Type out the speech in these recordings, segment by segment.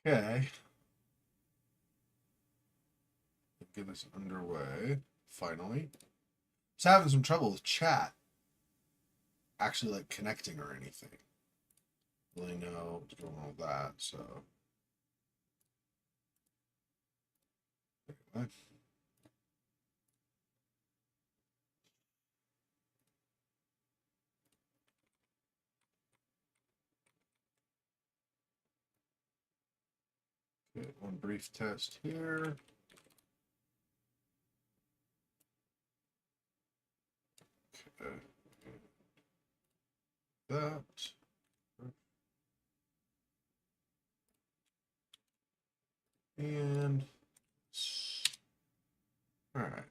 Okay. Get this underway. Finally. Just having some trouble with chat. Actually, like connecting or anything. Really know what's going on with that, so. Anyway. Okay, one brief test here. Okay. That. And. All right.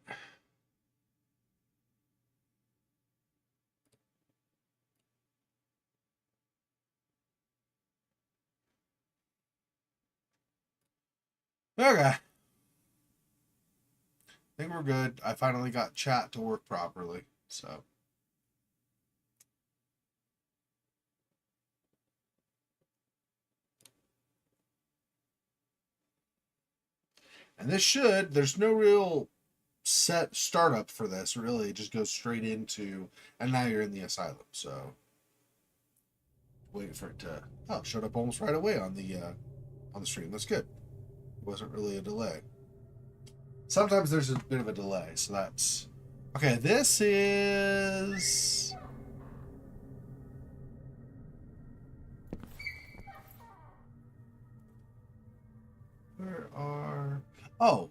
Okay. I think we're good. I finally got chat to work properly, so. And this should, there's no real set startup for this, really. It just goes straight into, and now you're in the asylum, so. Waiting for it to, oh, it showed up almost right away on the stream. That's good. It wasn't really a delay. Sometimes there's a bit of a delay, so that's. Okay, this is. Where are. Oh,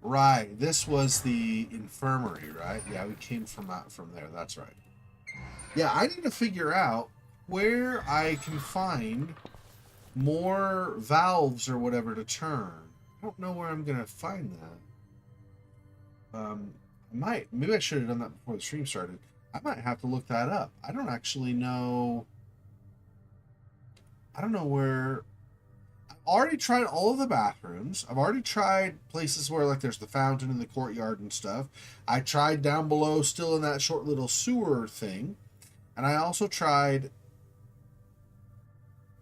right. This was the infirmary, right? Yeah, we came from out from there. That's right. Yeah, I need to figure out where I can find more valves or whatever to turn. I don't know where I'm gonna find that. I might. Maybe I should have done that before the stream started. I might have to look that up. I don't actually know. I don't know where. I've already tried all of the bathrooms. I've already tried places where like there's the fountain in the courtyard and stuff. I tried down below, still in that short little sewer thing, and I also tried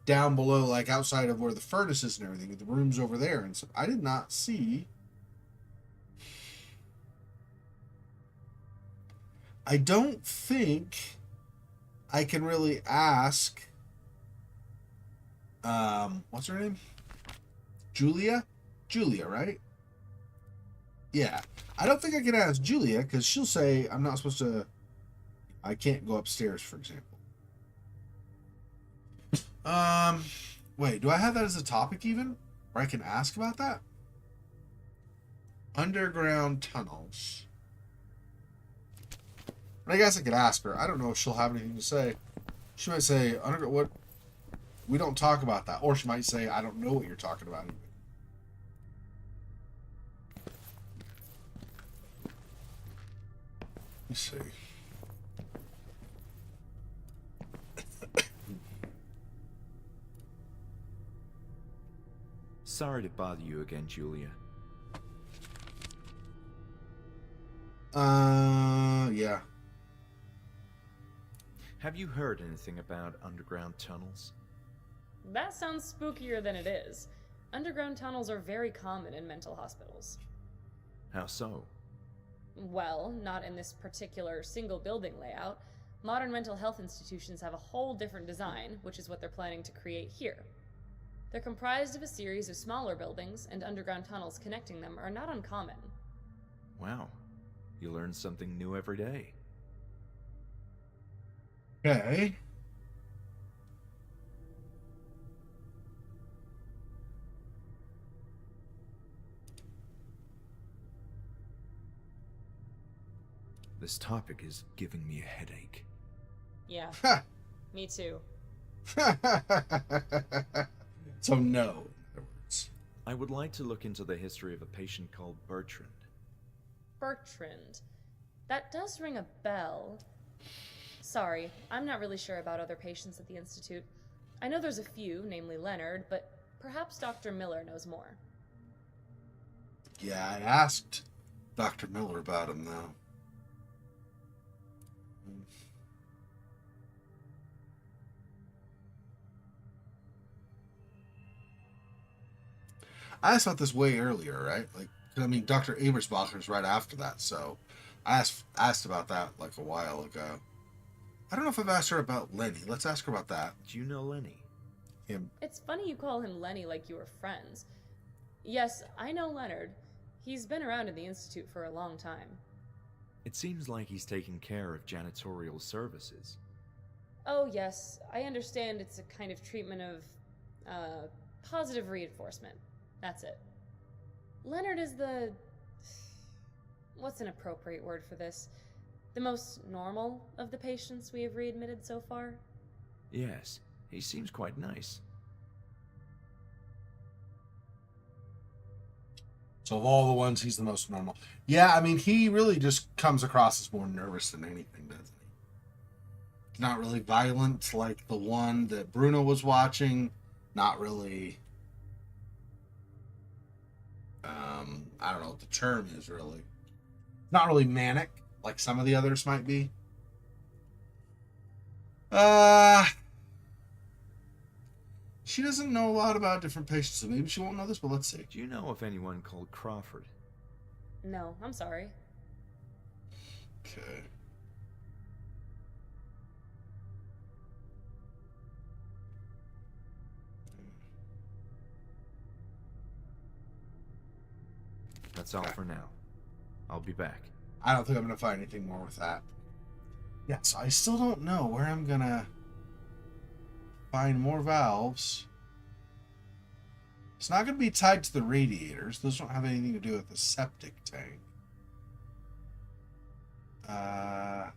down below, like outside of where the furnace is and everything, the rooms over there, and so I did not see. I don't think I can really ask. What's her name? Julia? Julia, right? Yeah. I don't think I can ask Julia because she'll say I'm not supposed to. I can't go upstairs, for example. Um, Wait, do I have that as a topic even? Where I can ask about that? Underground tunnels. But I guess I could ask her. I don't know if she'll have anything to say. She might say, what? We don't talk about that. Or she might say, I don't know what you're talking about. Even. Let me see. Sorry to bother you again, Julia. Yeah. Have you heard anything about underground tunnels? That sounds spookier than it is. Underground tunnels are very common in mental hospitals. How so? Well, not in this particular single building layout. Modern mental health institutions have a whole different design, which is what they're planning to create here. They're comprised of a series of smaller buildings, and underground tunnels connecting them are not uncommon. Wow, you learn something new every day. Okay. This topic is giving me a headache. Yeah, me too. So no, in other words. I would like to look into the history of a patient called Bertrand. Bertrand. That does ring a bell. Sorry, I'm not really sure about other patients at the Institute. I know there's a few, namely Leonard, but perhaps Dr. Miller knows more. Yeah, I asked Dr. Miller about him, though. I asked about this way earlier, right? Like, I mean, Dr. Abersbacher's right after that, so I asked about that like a while ago. I don't know if I've asked her about Lenny. Let's ask her about that. Do you know Lenny? Him. It's funny you call him Lenny like you were friends. Yes, I know Leonard. He's been around in the Institute for a long time. It seems like he's taking care of janitorial services. Oh, yes, I understand it's a kind of treatment of, positive reinforcement. That's it. Leonard is the... What's an appropriate word for this? The most normal of the patients we have readmitted so far? Yes, he seems quite nice. So of all the ones, he's the most normal. Yeah, I mean, he really just comes across as more nervous than anything, doesn't he? He's not really violent like the one that Bruno was watching. Not really. I don't know what the term is really. Not really manic like some of the others might be. She doesn't know a lot about different patients, so maybe she won't know this, but let's see. Do you know of anyone called Crawford? No, I'm sorry. Okay. That's all for now. I'll be back. I don't think I'm going to find anything more with that. Yeah, so I still don't know where I'm going to find more valves. It's not going to be tied to the radiators. Those don't have anything to do with the septic tank. Not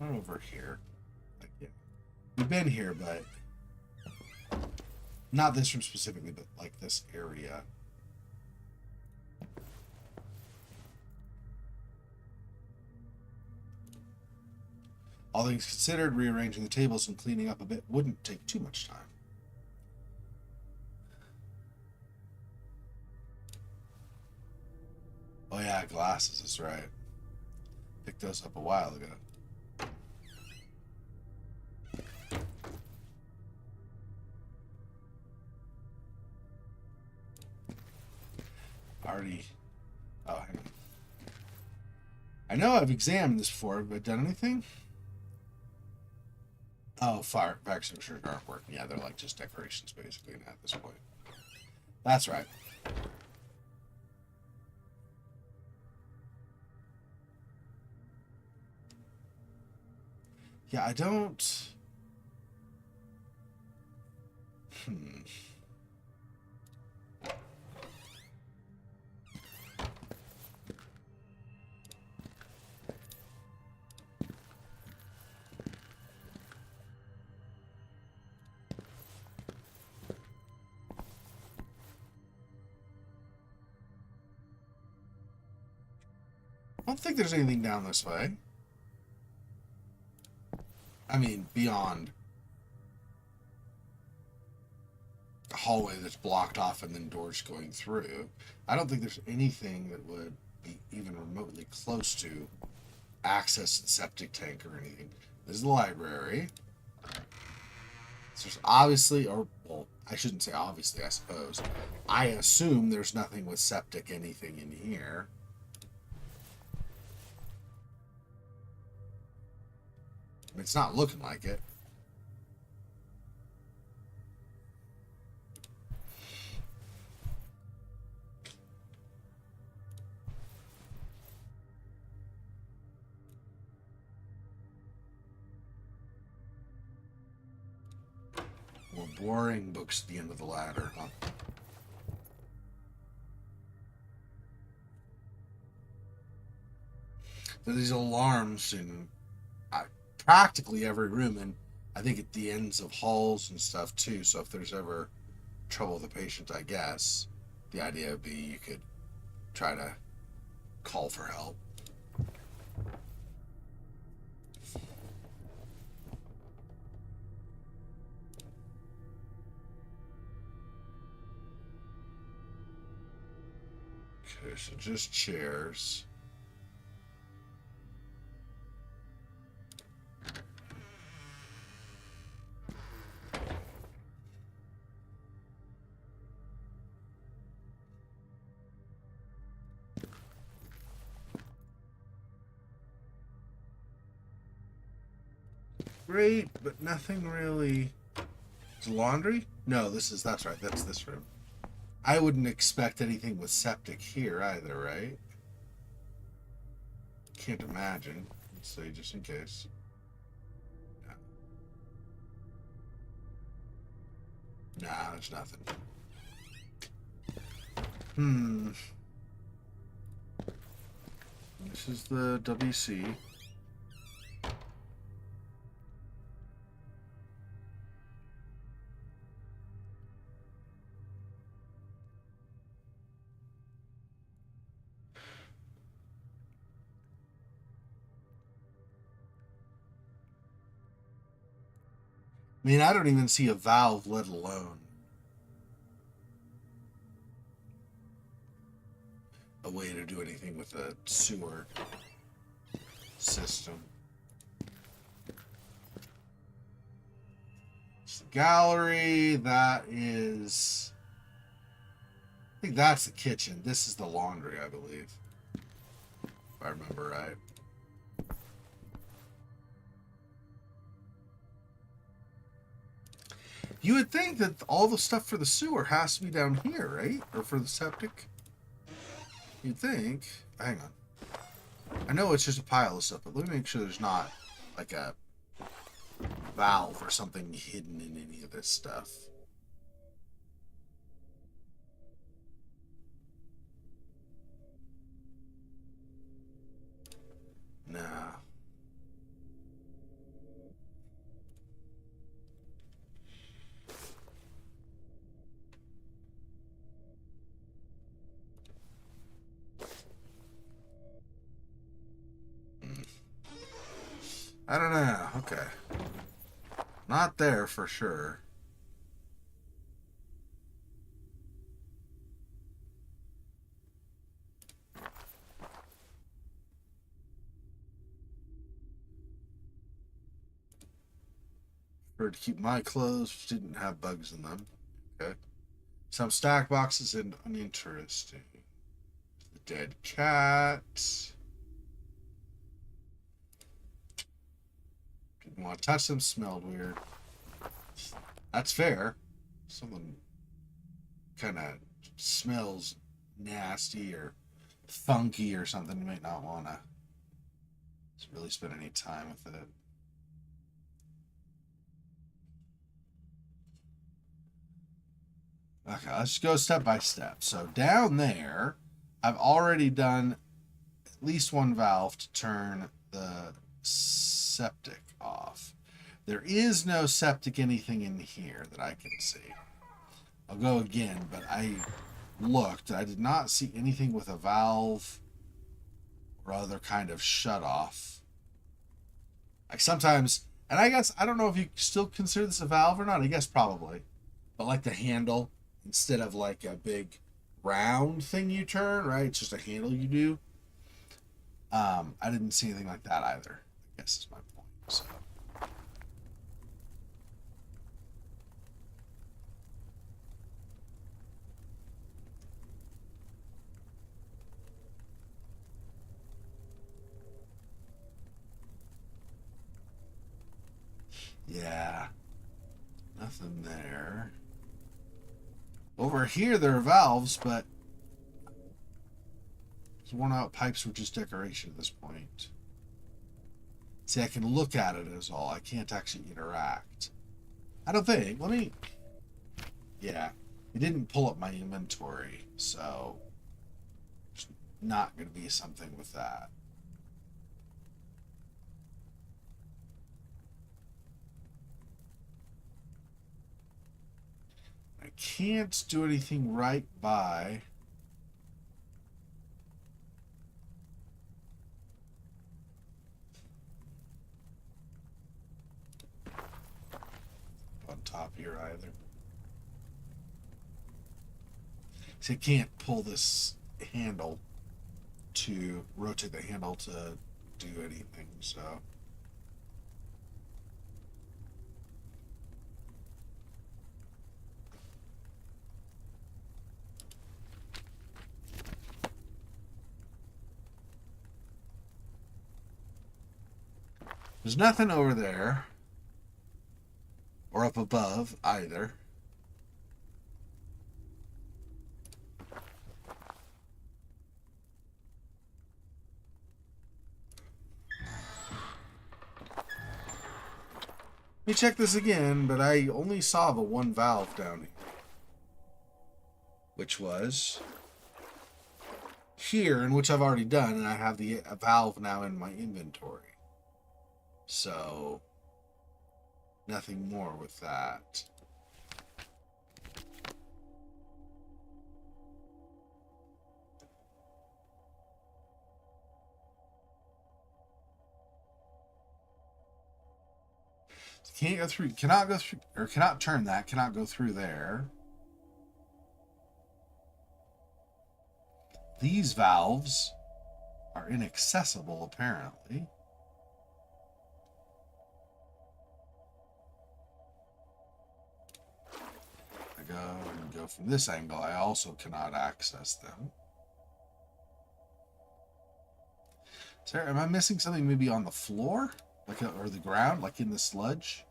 over here. Like, yeah. We've been here, but not this room specifically, but like this area. All things considered, rearranging the tables and cleaning up a bit wouldn't take too much time. Oh yeah, glasses, that's right. Picked those up a while ago. Already. Oh, hang on. I know I've examined this before, but done anything? Oh, fire extinguishers aren't working. Yeah, they're like just decorations basically at this point. That's right. Yeah, I don't... I don't think there's anything down this way. I mean, beyond a hallway that's blocked off and then doors going through. I don't think there's anything that would be even remotely close to access to the septic tank or anything. This is the library. So there's obviously, or, well, I shouldn't say obviously, I suppose. I assume there's nothing with septic anything in here. It's not looking like it. More boring books at the end of the ladder, huh? There's these alarms in practically every room, and I think at the ends of halls and stuff too. So if there's ever trouble with a patient, I guess the idea would be you could try to call for help. Okay, so just chairs. great, but nothing really. Is it laundry? No, that's right, that's this room. I wouldn't expect anything with septic here either, right? Can't imagine. Let's see, just in case. Nah, there's nothing. This is the WC. I mean, I don't even see a valve, let alone a way to do anything with a sewer system. It's the gallery. That is... I think that's the kitchen. This is the laundry, I believe. If I remember right. You would think that all the stuff for the sewer has to be down here, right? Or for the septic? You'd think. Hang on. I know it's just a pile of stuff, but let me make sure there's not like a valve or something hidden in any of this stuff. Nah. I don't know. Okay. Not there for sure. Prefer to keep my clothes, which didn't have bugs in them. Okay. Some stack boxes and uninteresting. The dead cat. Didn't want to touch them, smelled weird. That's fair. Something kind of smells nasty or funky or something. You might not want to really spend any time with it. Okay, let's go step by step. So down there, I've already done at least one valve to turn the septic off. There is no septic anything in here that I can see. I'll go again, but I looked. I did not see anything with a valve or other kind of shut off. Like sometimes, and I guess, I don't know if you still consider this a valve or not. I guess probably. But like the handle, instead of like a big round thing you turn, right? It's just a handle you do. I didn't see anything like that either, I guess is my point. So. Yeah, nothing there. Over here there are valves, but these worn out pipes were just decoration at this point. See, I can look at it as all. I can't actually interact. I don't think. Let me... Yeah, it didn't pull up my inventory, so there's not going to be something with that. I can't do anything right by... on top here either. So I can't pull this handle to rotate the handle to do anything, so... There's nothing over there. or up above, either. Let me check this again, but I only saw the one valve down here. Which was here, and which I've already done, and I have the valve now in my inventory. So, nothing more with that. Can't go through, cannot go through, or cannot turn that, cannot go through there. These valves are inaccessible, apparently. I go from this angle, I also cannot access them. Sarah, am I missing something maybe on the floor? Like or the ground, like in the sludge?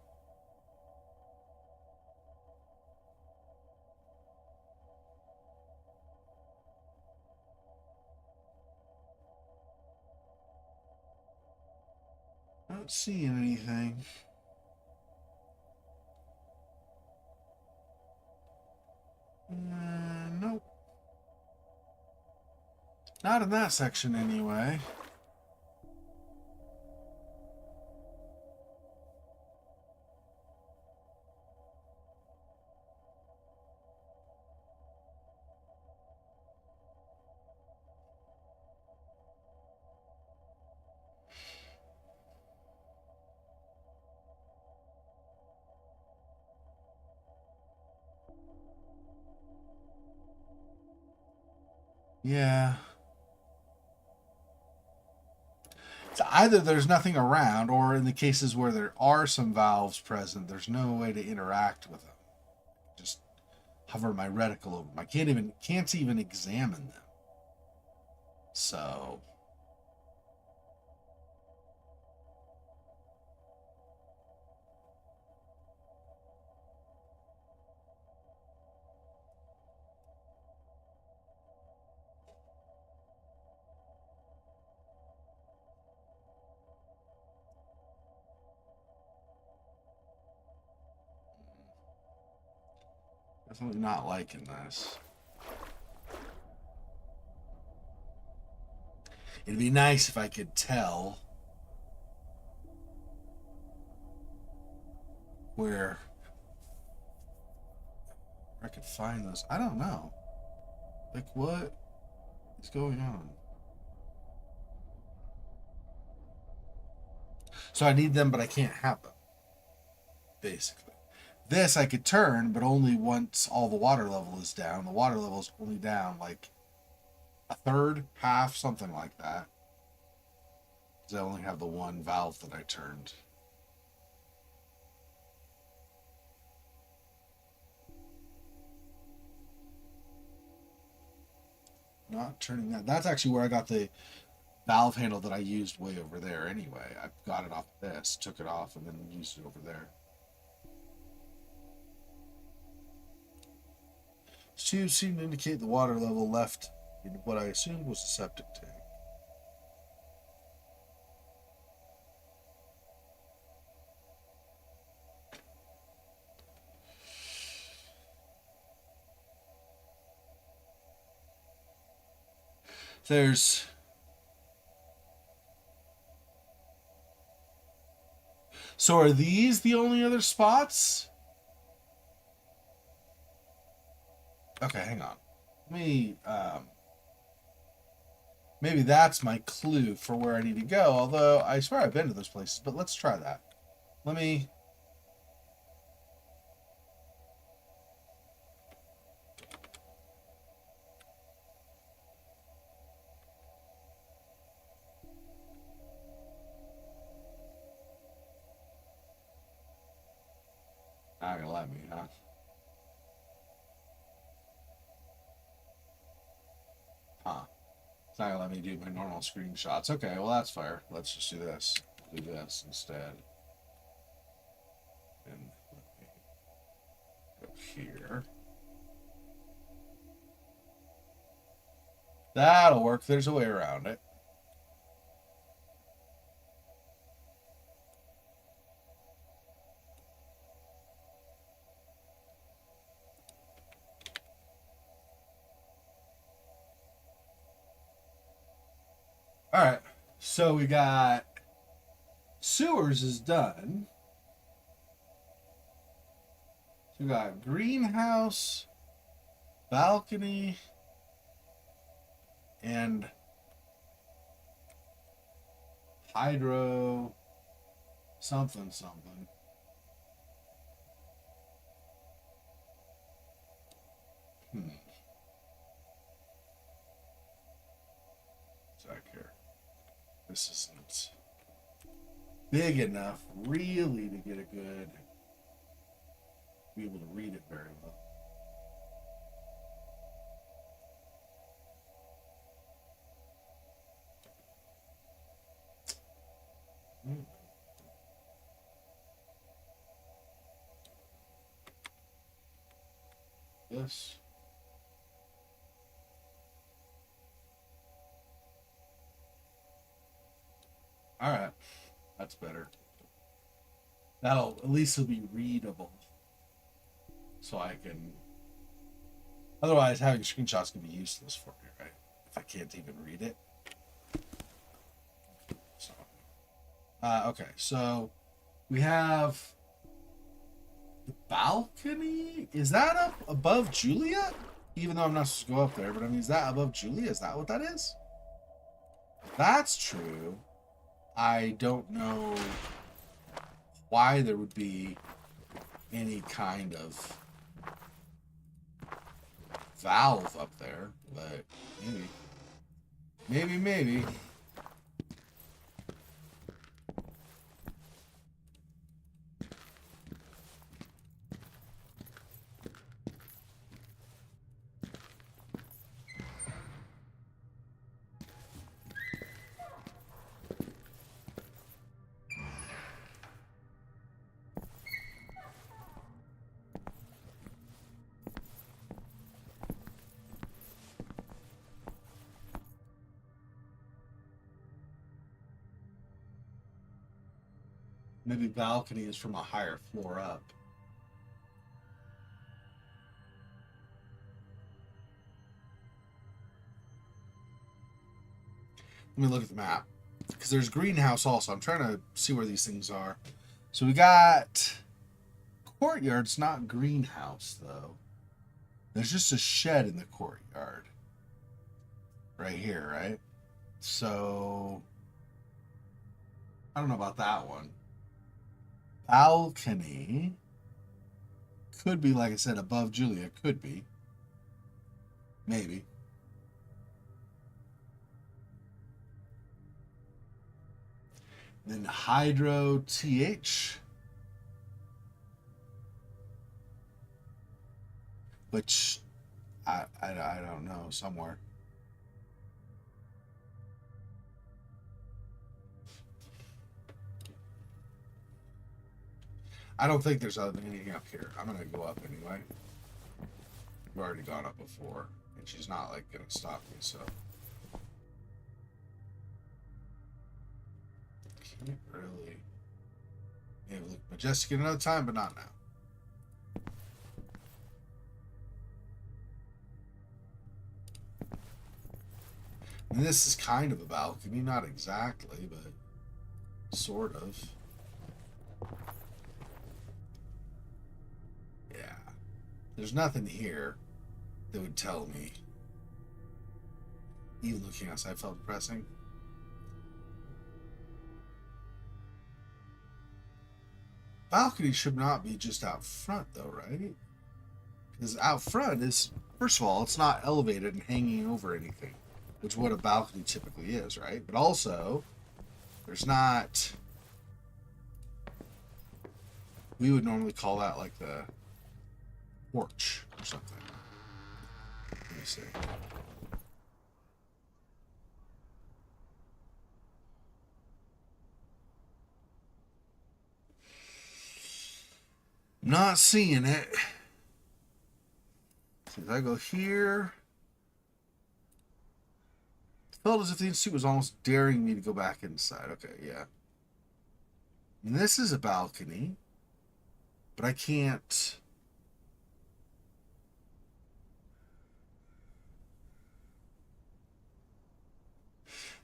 Not seeing anything. Nope. Not in that section anyway. Yeah. So either there's nothing around, or in the cases where there are some valves present, there's no way to interact with them. Just hover my reticle over them. I can't even examine them. So definitely not liking this. It'd be nice if I could tell where I could find those. I don't know. Like, what is going on? So I need them, but I can't have them. Basically. This I could turn, but only once all the water level is down. The water level is only down like a third, half, something like that. Because I only have the one valve that I turned. Not turning that. That's actually where I got the valve handle that I used way over there anyway. I got it off this, took it off, and then used it over there. Tubes seem to indicate the water level left in what I assumed was a septic tank. There's So are these the only other spots? Okay, hang on. Let me maybe that's my clue for where I need to go, although I swear I've been to those places, but let's try that. Let me not gonna let me, huh? Huh. It's not gonna let me do my normal screenshots. Okay, well that's fair. Let's just do this. Do this instead. And let me here. That'll work. There's a way around it. All right. So we got sewers is done. So we got greenhouse, balcony, and hydro something. Back here. This isn't big enough really to get a good be able to read it very well. This. All right, that's better. That'll at least it'll be readable, so I can. Otherwise, having screenshots can be useless for me, right? If I can't even read it. So, okay, so we have the balcony. Is that up above Julia? Even though I'm not supposed to go up there, but I mean, is that above Julia? Is that what that is? If that's true. I don't know why there would be any kind of valve up there, but maybe. Maybe balcony is from a higher floor up. Let me look at the map. Because there's greenhouse also. I'm trying to see where these things are. So we got courtyard's not greenhouse though. There's just a shed in the courtyard. Right here, right? So I don't know about that one. Balcony could be, like I said, above Julia. Could be. Maybe. Then hydro TH. Which I don't know, somewhere. I don't think there's anything up here. I'm gonna go up anyway. We've already gone up before, and she's not like gonna stop me, so can't really. Yeah, look majestic at another time, but not now. And this is kind of a balcony, not exactly, but sort of. Yeah. There's nothing here that would tell me. Even looking outside, I felt depressing. Balcony should not be just out front, though, right? Because out front is, first of all, it's not elevated and hanging over anything, which is what a balcony typically is, right? But also, there's not. We would normally call that like the porch or something. Let me see. Not seeing it. If I go here, it felt as if the Institute was almost daring me to go back inside. Okay, yeah. And this is a balcony, but I can't.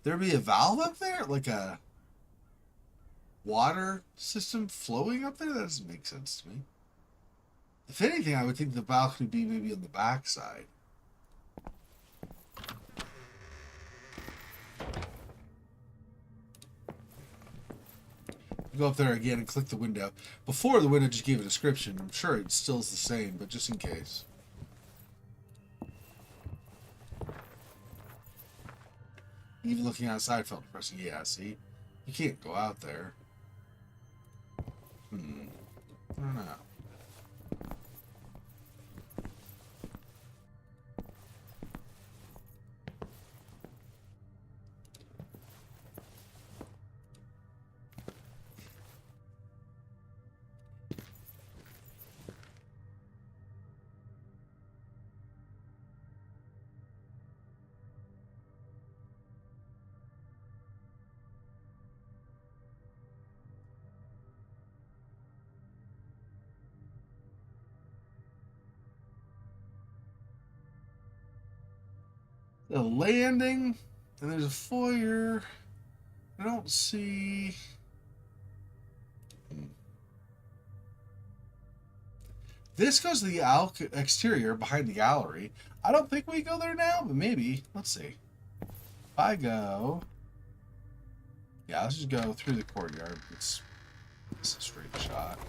There'd be a valve up there? Like a water system flowing up there? That doesn't make sense to me. If anything, I would think the balcony would be maybe on the back side. Go up there again and click the window. Before, the window just gave a description. I'm sure it still is the same, but just in case. Even looking outside felt depressing. Yeah, see? You can't go out there. I don't know. The landing, and there's a foyer. I don't see. This goes to the exterior behind the gallery. I don't think we go there now, but maybe. Let's see. If I go. Yeah, let's just go through the courtyard. It's a straight shot.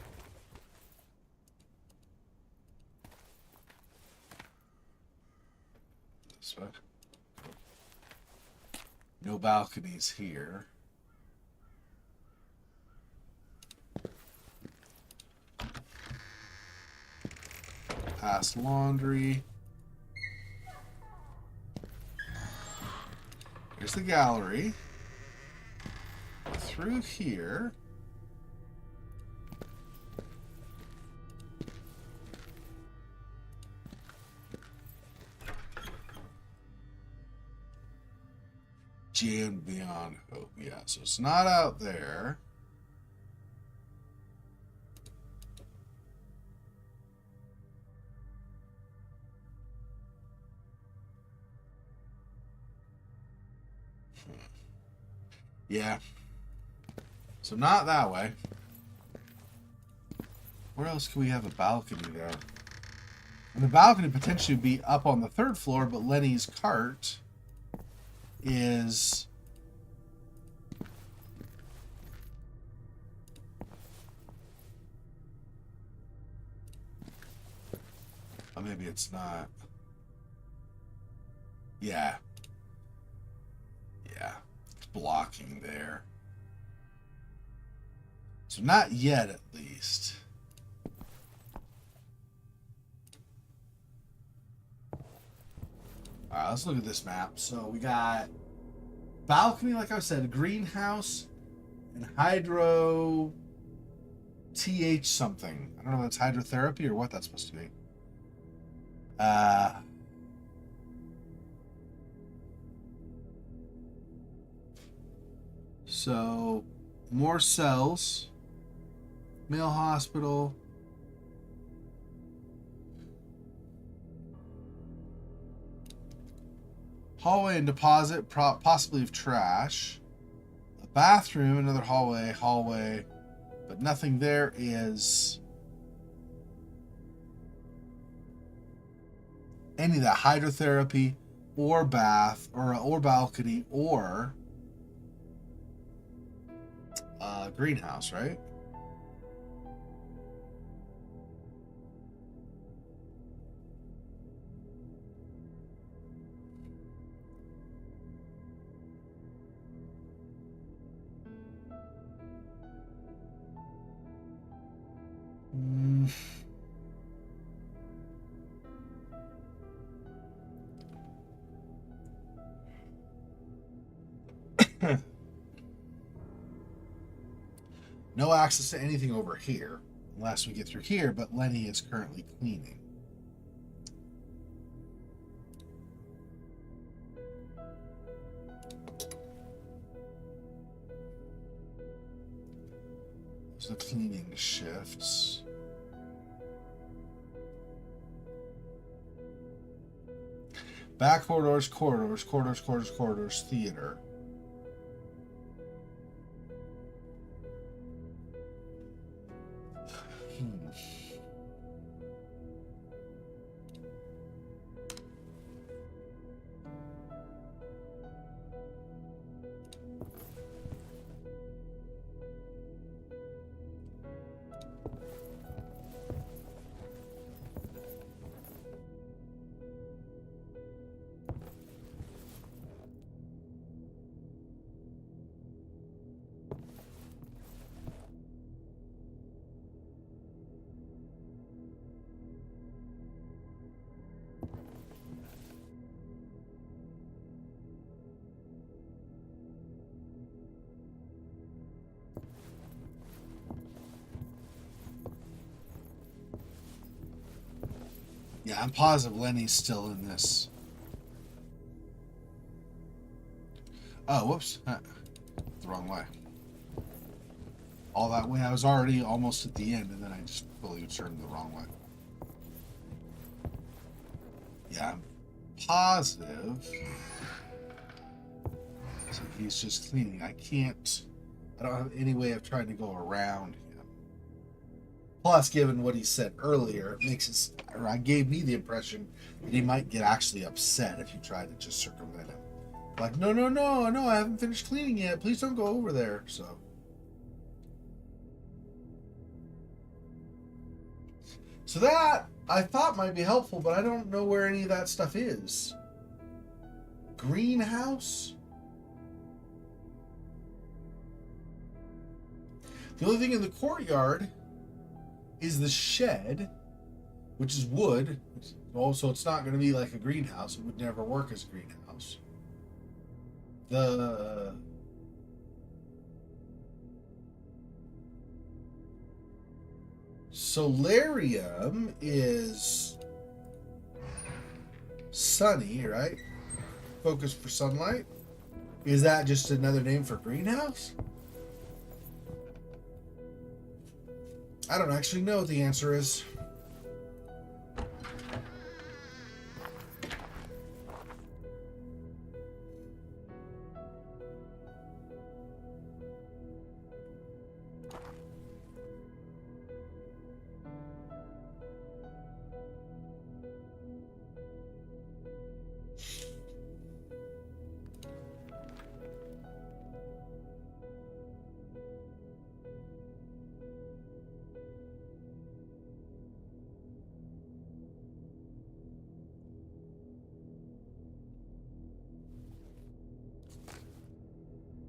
This way. No balconies here. Past laundry. Here's the gallery. Through here. Jammed beyond hope. Yeah, so it's not out there. Yeah. So not that way. Where else can we have a balcony there? And the balcony potentially would be up on the 3rd floor, but Lenny's cart is oh, maybe it's not. Yeah. Yeah. It's blocking there. So not yet, at least. Alright, let's look at this map. So we got balcony, like I said, a greenhouse, and hydro TH something. I don't know if that's hydrotherapy or what that's supposed to be. So more cells. Male hospital. Hallway and deposit, possibly of trash. A bathroom, another hallway. But nothing there is any of that hydrotherapy or bath or balcony or greenhouse, right? No access to anything over here unless we get through here, but Lenny is currently cleaning. So the cleaning shifts. Back corridors, corridors, theater. Yeah, I'm positive Lenny's still in this. Oh, whoops. The wrong way. All that way. I was already almost at the end, and then I just fully turned the wrong way. Yeah, I'm positive. So he's just cleaning. I don't have any way of trying to go around him. Plus, given what he said earlier, it gave me the impression that he might get actually upset if you try to just circumvent him. Like, no, I haven't finished cleaning yet. Please don't go over there. So that I thought might be helpful, but I don't know where any of that stuff is. Greenhouse? The only thing in the courtyard is the shed, which is wood. Also, it's not going to be like a greenhouse. It would never work as a greenhouse. The solarium is sunny, right? Focus for sunlight. Is that just another name for greenhouse? I don't actually know what the answer is.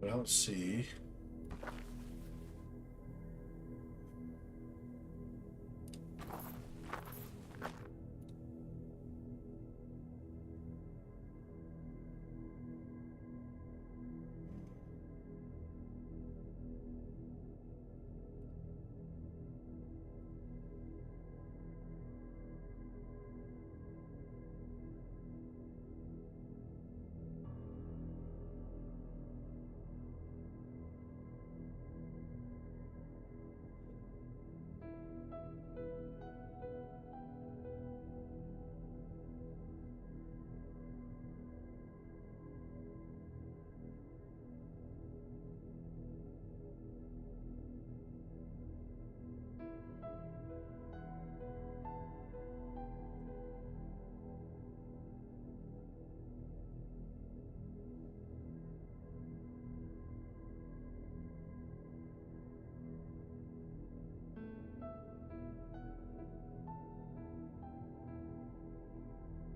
I don't see.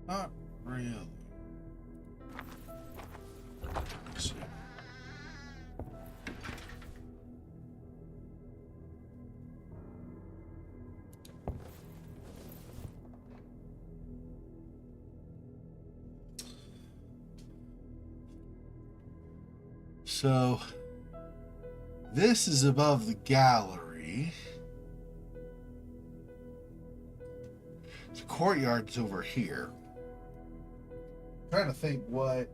Not really. Let's see. So this is above the gallery. The courtyard's over here. I'm trying to think what.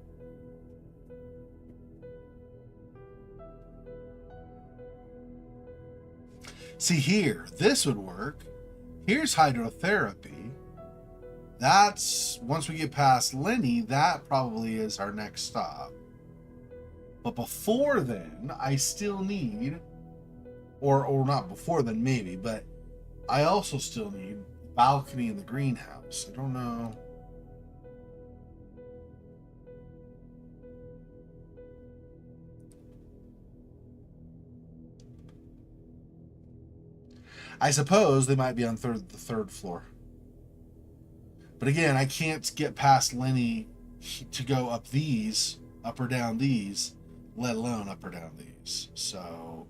See here, this would work. Here's hydrotherapy. That's, once we get past Lenny, that probably is our next stop. But before then, I still need, or not before then maybe, but I also still need the balcony in the greenhouse. I don't know. I suppose they might be on the third floor. But again, I can't get past Lenny to go up these, up or down these, let alone up or down these. So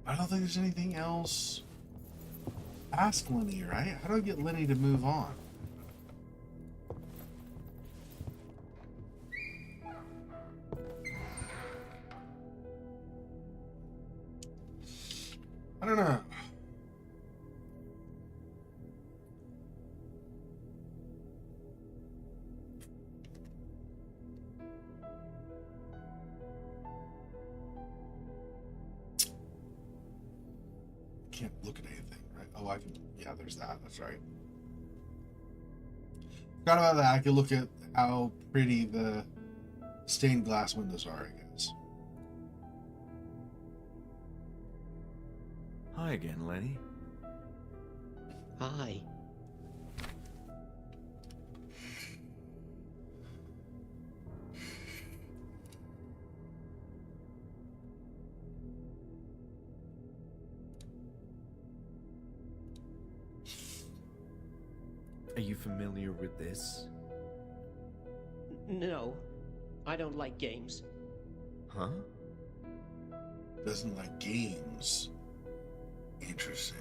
I don't think there's anything else. Ask Lenny, right? How do I get Lenny to move on? I don't know. Can't look at anything, right? Oh, I can. Yeah, there's that. That's right. Forgot about that. I can look at how pretty the stained glass windows are, I guess. Hi again, Lenny. Hi. Are you familiar with this? No, I don't like games. Huh? Doesn't like games. Interesting.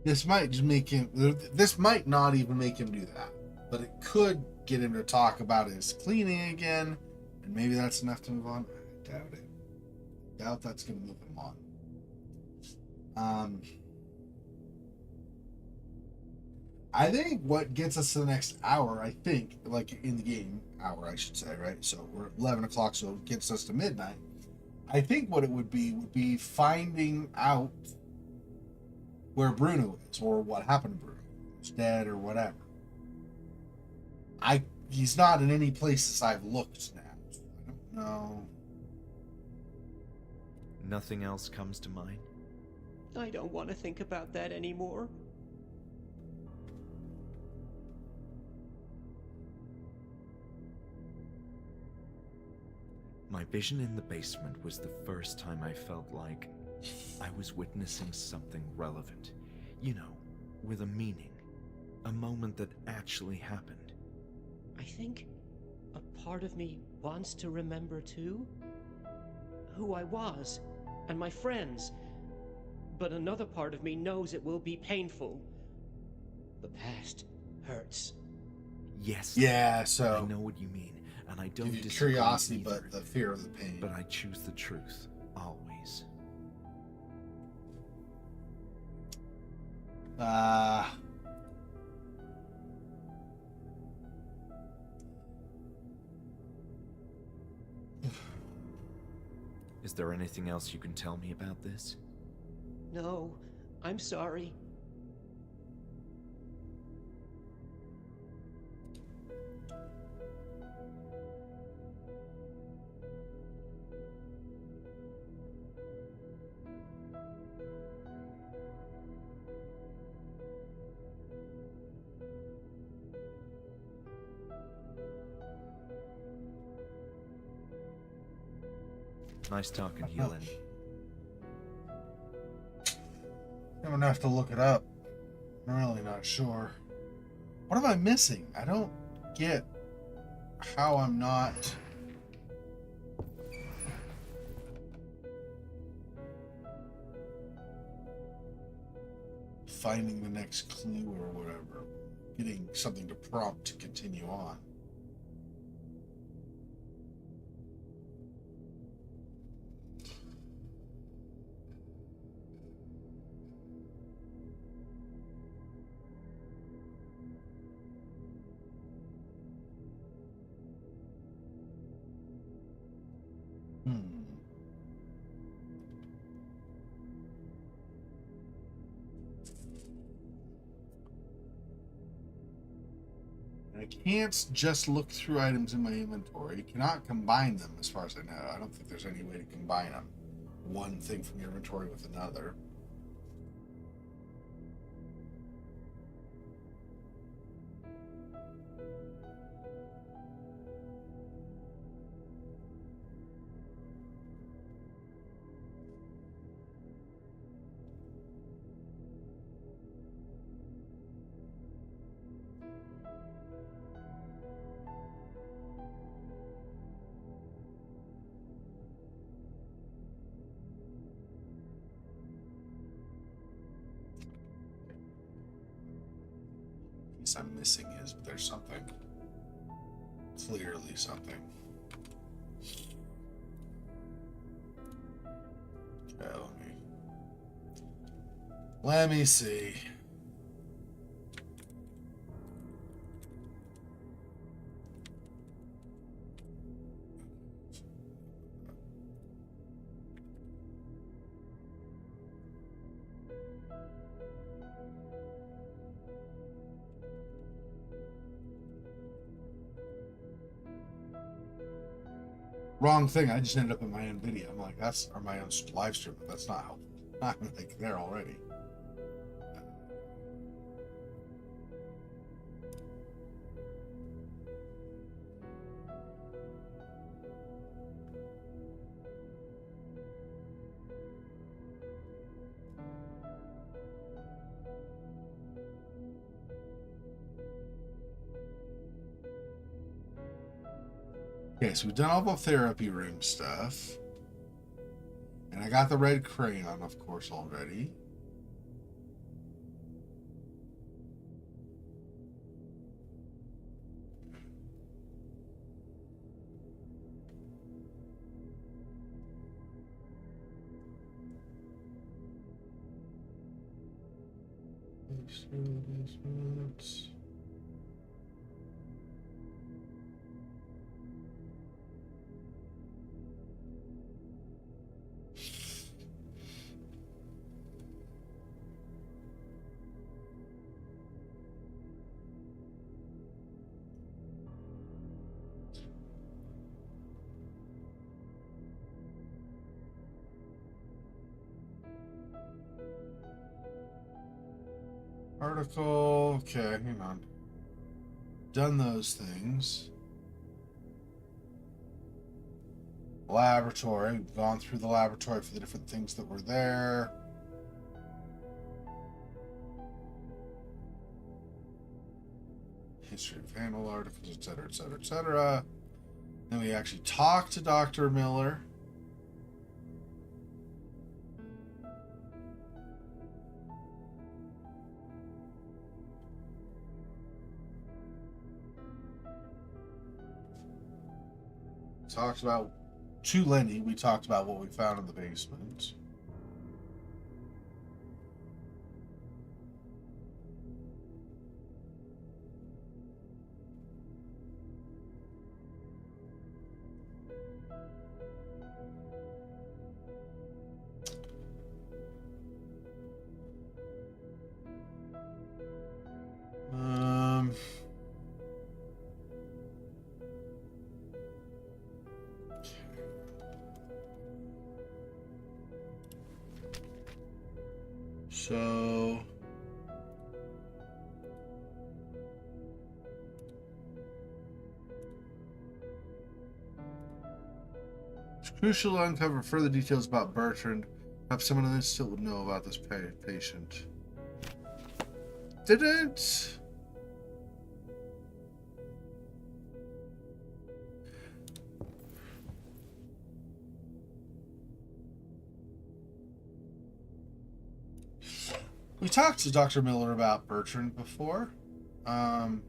This might just make him. This might not even make him do that, but it could get him to talk about his cleaning again, and maybe that's enough to move on. I doubt it. Doubt that's going to move him on. I think what gets us to the next hour, I think, like in the game hour, I should say, right? So we're at 11 o'clock, so it gets us to midnight. I think what it would be finding out where Bruno is, or what happened to Bruno. He's dead or whatever. He's not in any places I've looked now. So I don't know. Nothing else comes to mind? I don't want to think about that anymore. My vision in the basement was the first time I felt like I was witnessing something relevant. You know, with a meaning. A moment that actually happened. I think a part of me wants to remember too. Who I was, and my friends. But another part of me knows it will be painful. The past hurts. Yes. Yeah, so I know what you mean, and I don't give you disagree curiosity, either, but the fear of the pain. but I choose the truth, always. Is there anything else you can tell me about this? No, I'm sorry. Nice talking to you, Lenny. I'm gonna have to look it up. I'm really not sure. What am I missing? I don't get how I'm not finding the next clue or whatever. Getting something to prompt to continue on. I can't just look through items in my inventory. You cannot combine them, as far as I know. I don't think there's any way to combine them. One thing from your inventory with another. I'm missing is, but there's something. Clearly something. Okay, let me see. Wrong thing. I just ended up in my own video. I'm like, that's or my own live stream, but that's not how. I'm like there already. Okay, so we've done all the therapy room stuff. And I got the red crayon, of course, already. Article. Okay, hang on. Done those things. Laboratory. We've gone through the laboratory for the different things that were there. History of Hanwell articles, etc., etc., etc. Then we actually talked to Dr. Miller. Talked about to Lenny. We talked about what we found in the basement. So it's crucial to uncover further details about Bertrand. Perhaps someone in this still would know about this patient. Didn't. We talked to Dr. Miller about Bertrand before. Dr.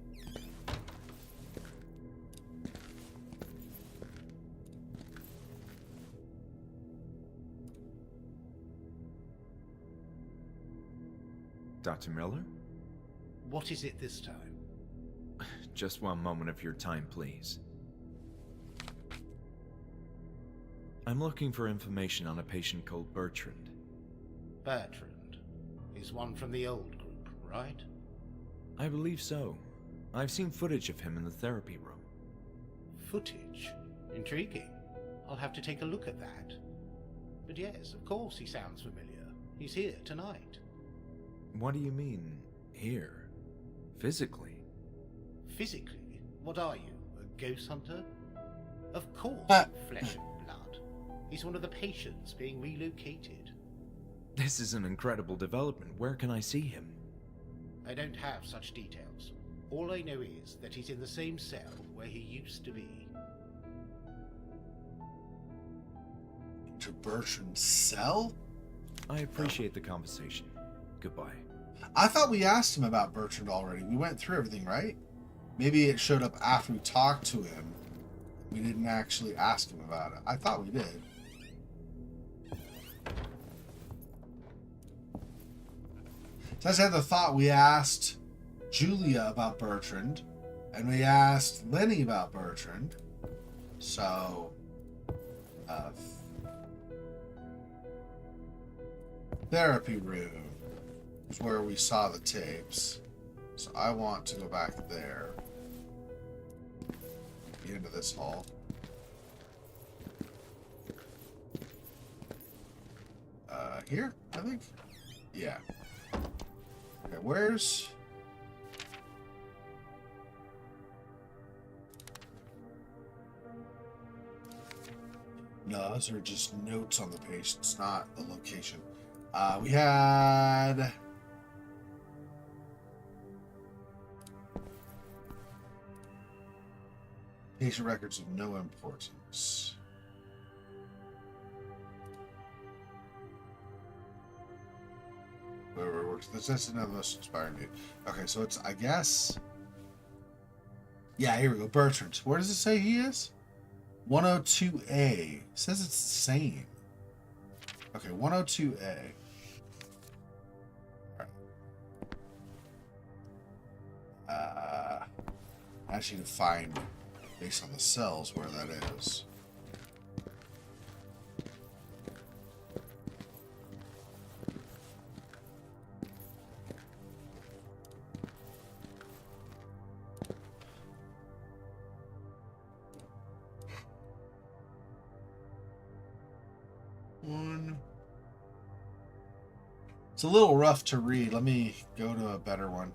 Miller? What is it this time? Just one moment of your time, please. I'm looking for information on a patient called Bertrand. Bertrand is one from the old group, right? I believe so. I've seen footage of him in the therapy room. Footage? Intriguing. I'll have to take a look at that. But yes, of course he sounds familiar. He's here tonight. What do you mean, here? Physically? Physically? What are you, a ghost hunter? Of course, flesh and blood. He's one of the patients being relocated. This is an incredible development. Where can I see him? I don't have such details. All I know is that he's in the same cell where he used to be. To Bertrand's cell? I appreciate the conversation. Goodbye. I thought we asked him about Bertrand already. We went through everything, right? Maybe it showed up after we talked to him. We didn't actually ask him about it. I thought we did. So I just had the thought we asked Julia about Bertrand, and we asked Lenny about Bertrand. So, therapy room is where we saw the tapes. So I want to go back there. Get into this hall. Here, I think? Yeah. Okay, where's... No, those are just notes on the page. It's not the location. We had... patient records of no importance. Whoever works. That's another most inspiring dude. Okay, so it's, I guess... Yeah, here we go. Bertrand. Where does it say he is? 102A. It says it's the same. Okay, 102A. Alright. Actually, to find, based on the cells, where that is. It's a little rough to read. Let me go to a better one.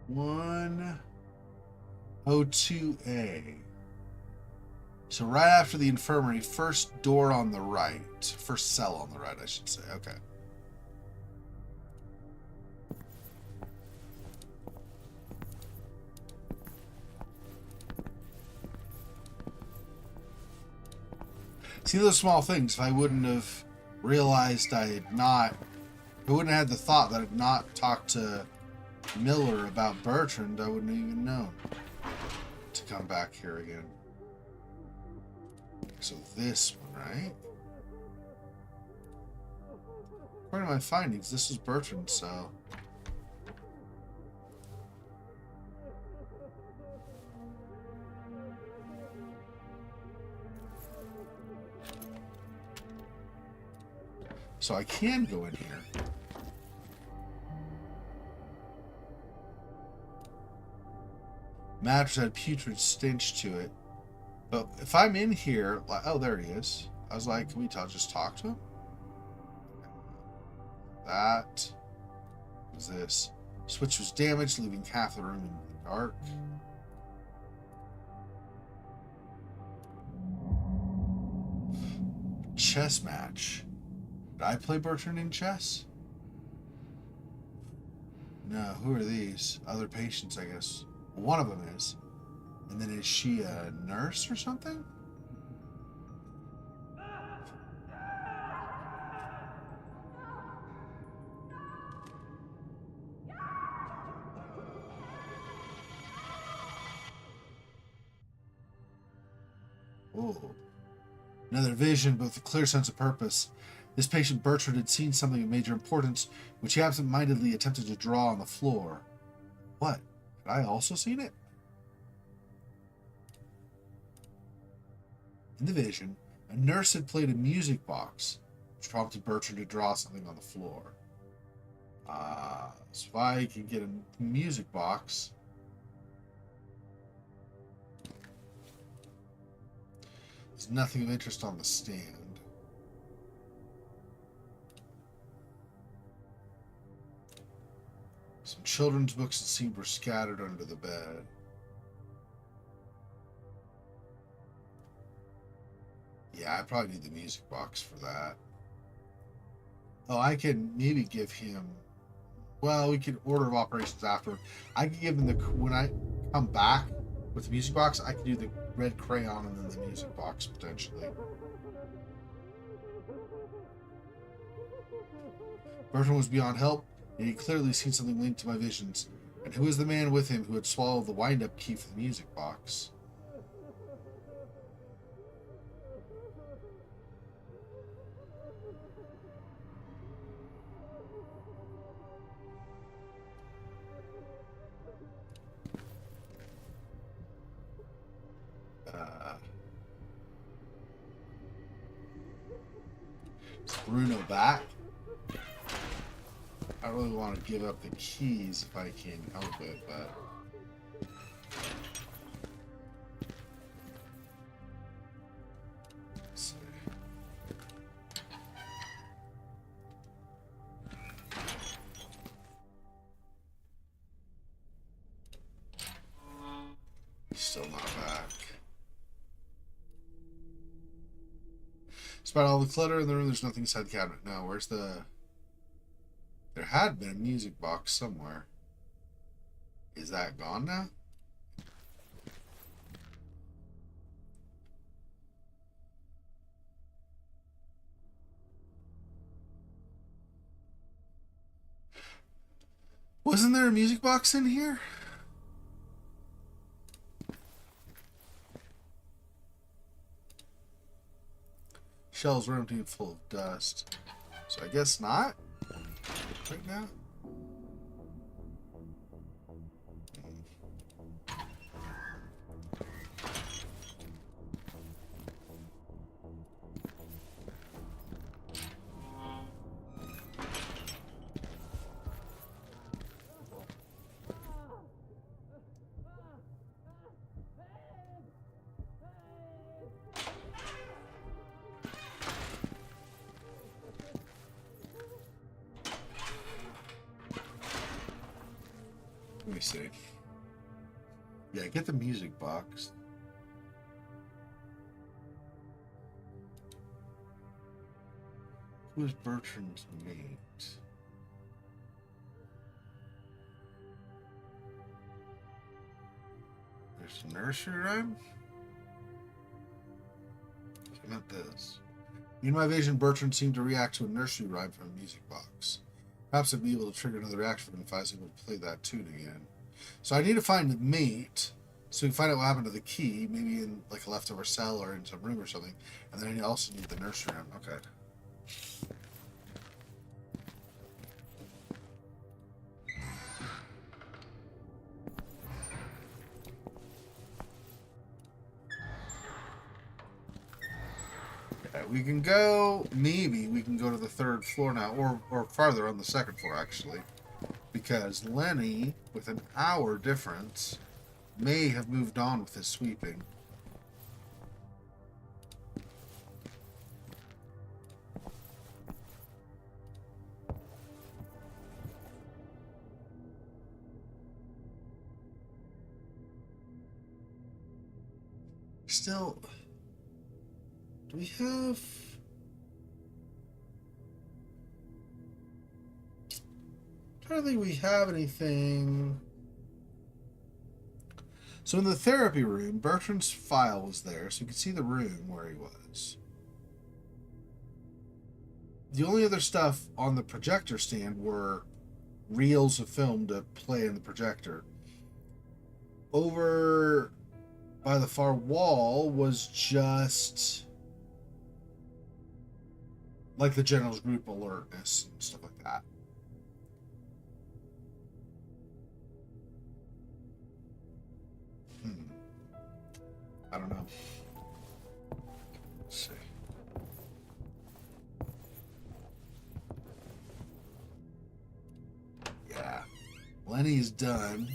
One 02A. So right after the infirmary, first door on the right. First cell on the right, I should say. Okay. See those small things. If I wouldn't have realized I had not, I wouldn't have had the thought that I had not talked to Miller about Bertrand, I wouldn't have even known to come back here again. So this one, right? According to my findings, this is Bertrand's cell. So I can go in here. Mattress had putrid stench to it. But if I'm in here, like, oh, there he is. I was like, can we just talk to him? That was this. Switch was damaged, leaving half the room in the dark. chess match. Did I play Bertrand in chess? No, who are these? Other patients, I guess. One of them is. And then is she a nurse or something? Oh. Another vision, but with a clear sense of purpose. This patient Bertrand had seen something of major importance, which he absent-mindedly attempted to draw on the floor. What? Had I also seen it? In the vision, a nurse had played a music box, which prompted Bertrand to draw something on the floor. So if I can get a music box... There's nothing of interest on the stand. Some children's books, it seemed, were scattered under the bed. Yeah, I probably need the music box for that. Oh, I can maybe give him... Well, we can order of operations after. I can give him the... When I come back with the music box, I can do the red crayon and then the music box, potentially. Bertrand was beyond help, and he had clearly seen something linked to my visions. And who was the man with him who had swallowed the wind-up key for the music box? Is Bruno back? I really want to give up the keys if I can help it, but... Let's see. He's still not back. Despite all the clutter in the room, there's nothing inside the cabinet. No, where's the... There had been a music box somewhere. Is that gone now? Wasn't there a music box in here? Shelves were empty and full of dust. So I guess not? Right now? Let me see. Yeah, get the music box. Who is Bertrand's mate? There's a nursery rhyme? Not this. In my vision, Bertrand seemed to react to a nursery rhyme from a music box. Perhaps I'd be able to trigger another reaction if I was able to play that tune again. So I need to find the mate, so we can find out what happened to the key, maybe in like a leftover cell or in some room or something. And then I also need the nursery rhyme. Okay. We can go, maybe we can go to the third floor now, or farther on the second floor, actually. Because Lenny, with an hour difference, may have moved on with his sweeping. Still... Do we have... I don't think we have anything. So in the therapy room, Bertrand's file was there, so you could see the room where he was. The only other stuff on the projector stand were reels of film to play in the projector. Over by the far wall was just like the general's group alertness and stuff like that. I don't know. Let's see. Yeah. Lenny's done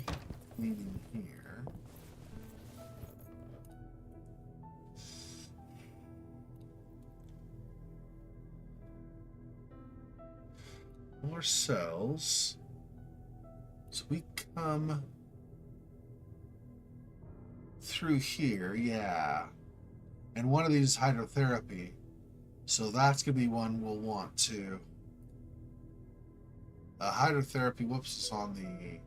cleaning here. More cells. So we come through here, yeah. And one of these is hydrotherapy. So that's going to be one we'll want to. Hydrotherapy, whoops, is on the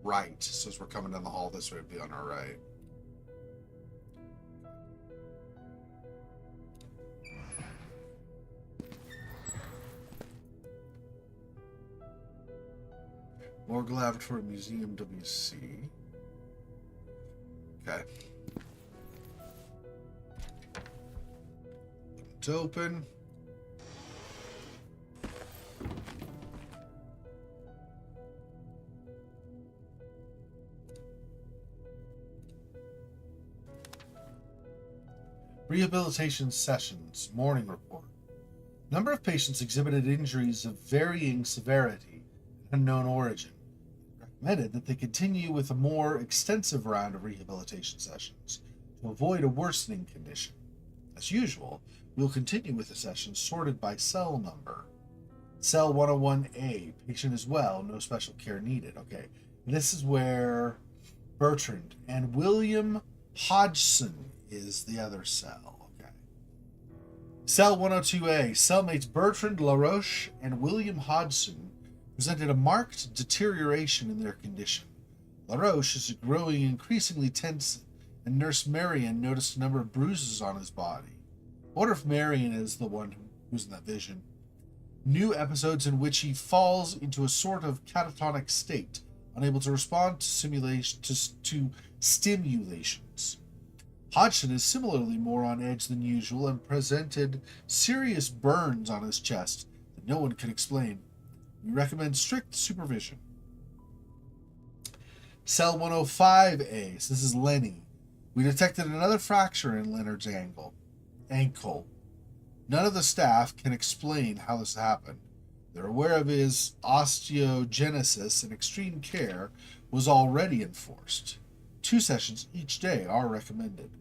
right. So as we're coming down the hall this way, it'd be on our right. Morgue Laboratory Museum WC. Okay. It's open. Rehabilitation sessions, morning report. Number of patients exhibited injuries of varying severity and unknown origin. Recommended that they continue with a more extensive round of rehabilitation sessions to avoid a worsening condition. As usual, we'll continue with the sessions sorted by cell number. Cell 101A, patient is well, no special care needed. Okay, this is where Bertrand and William Hodgson is the other cell. Okay. Cell 102A, cellmates Bertrand LaRoche and William Hodgson presented a marked deterioration in their condition. LaRoche is growing increasingly tense, and Nurse Marion noticed a number of bruises on his body. I wonder if Marion is the one who's in that vision. New episodes in which he falls into a sort of catatonic state, unable to respond to stimulations. Hodgson is similarly more on edge than usual and presented serious burns on his chest that no one can explain. We recommend strict supervision. Cell 105A, so this is Lenny. We detected another fracture in Leonard's ankle. None of the staff can explain how this happened. They're aware of his osteogenesis, and extreme care was already enforced. 2 sessions each day are recommended.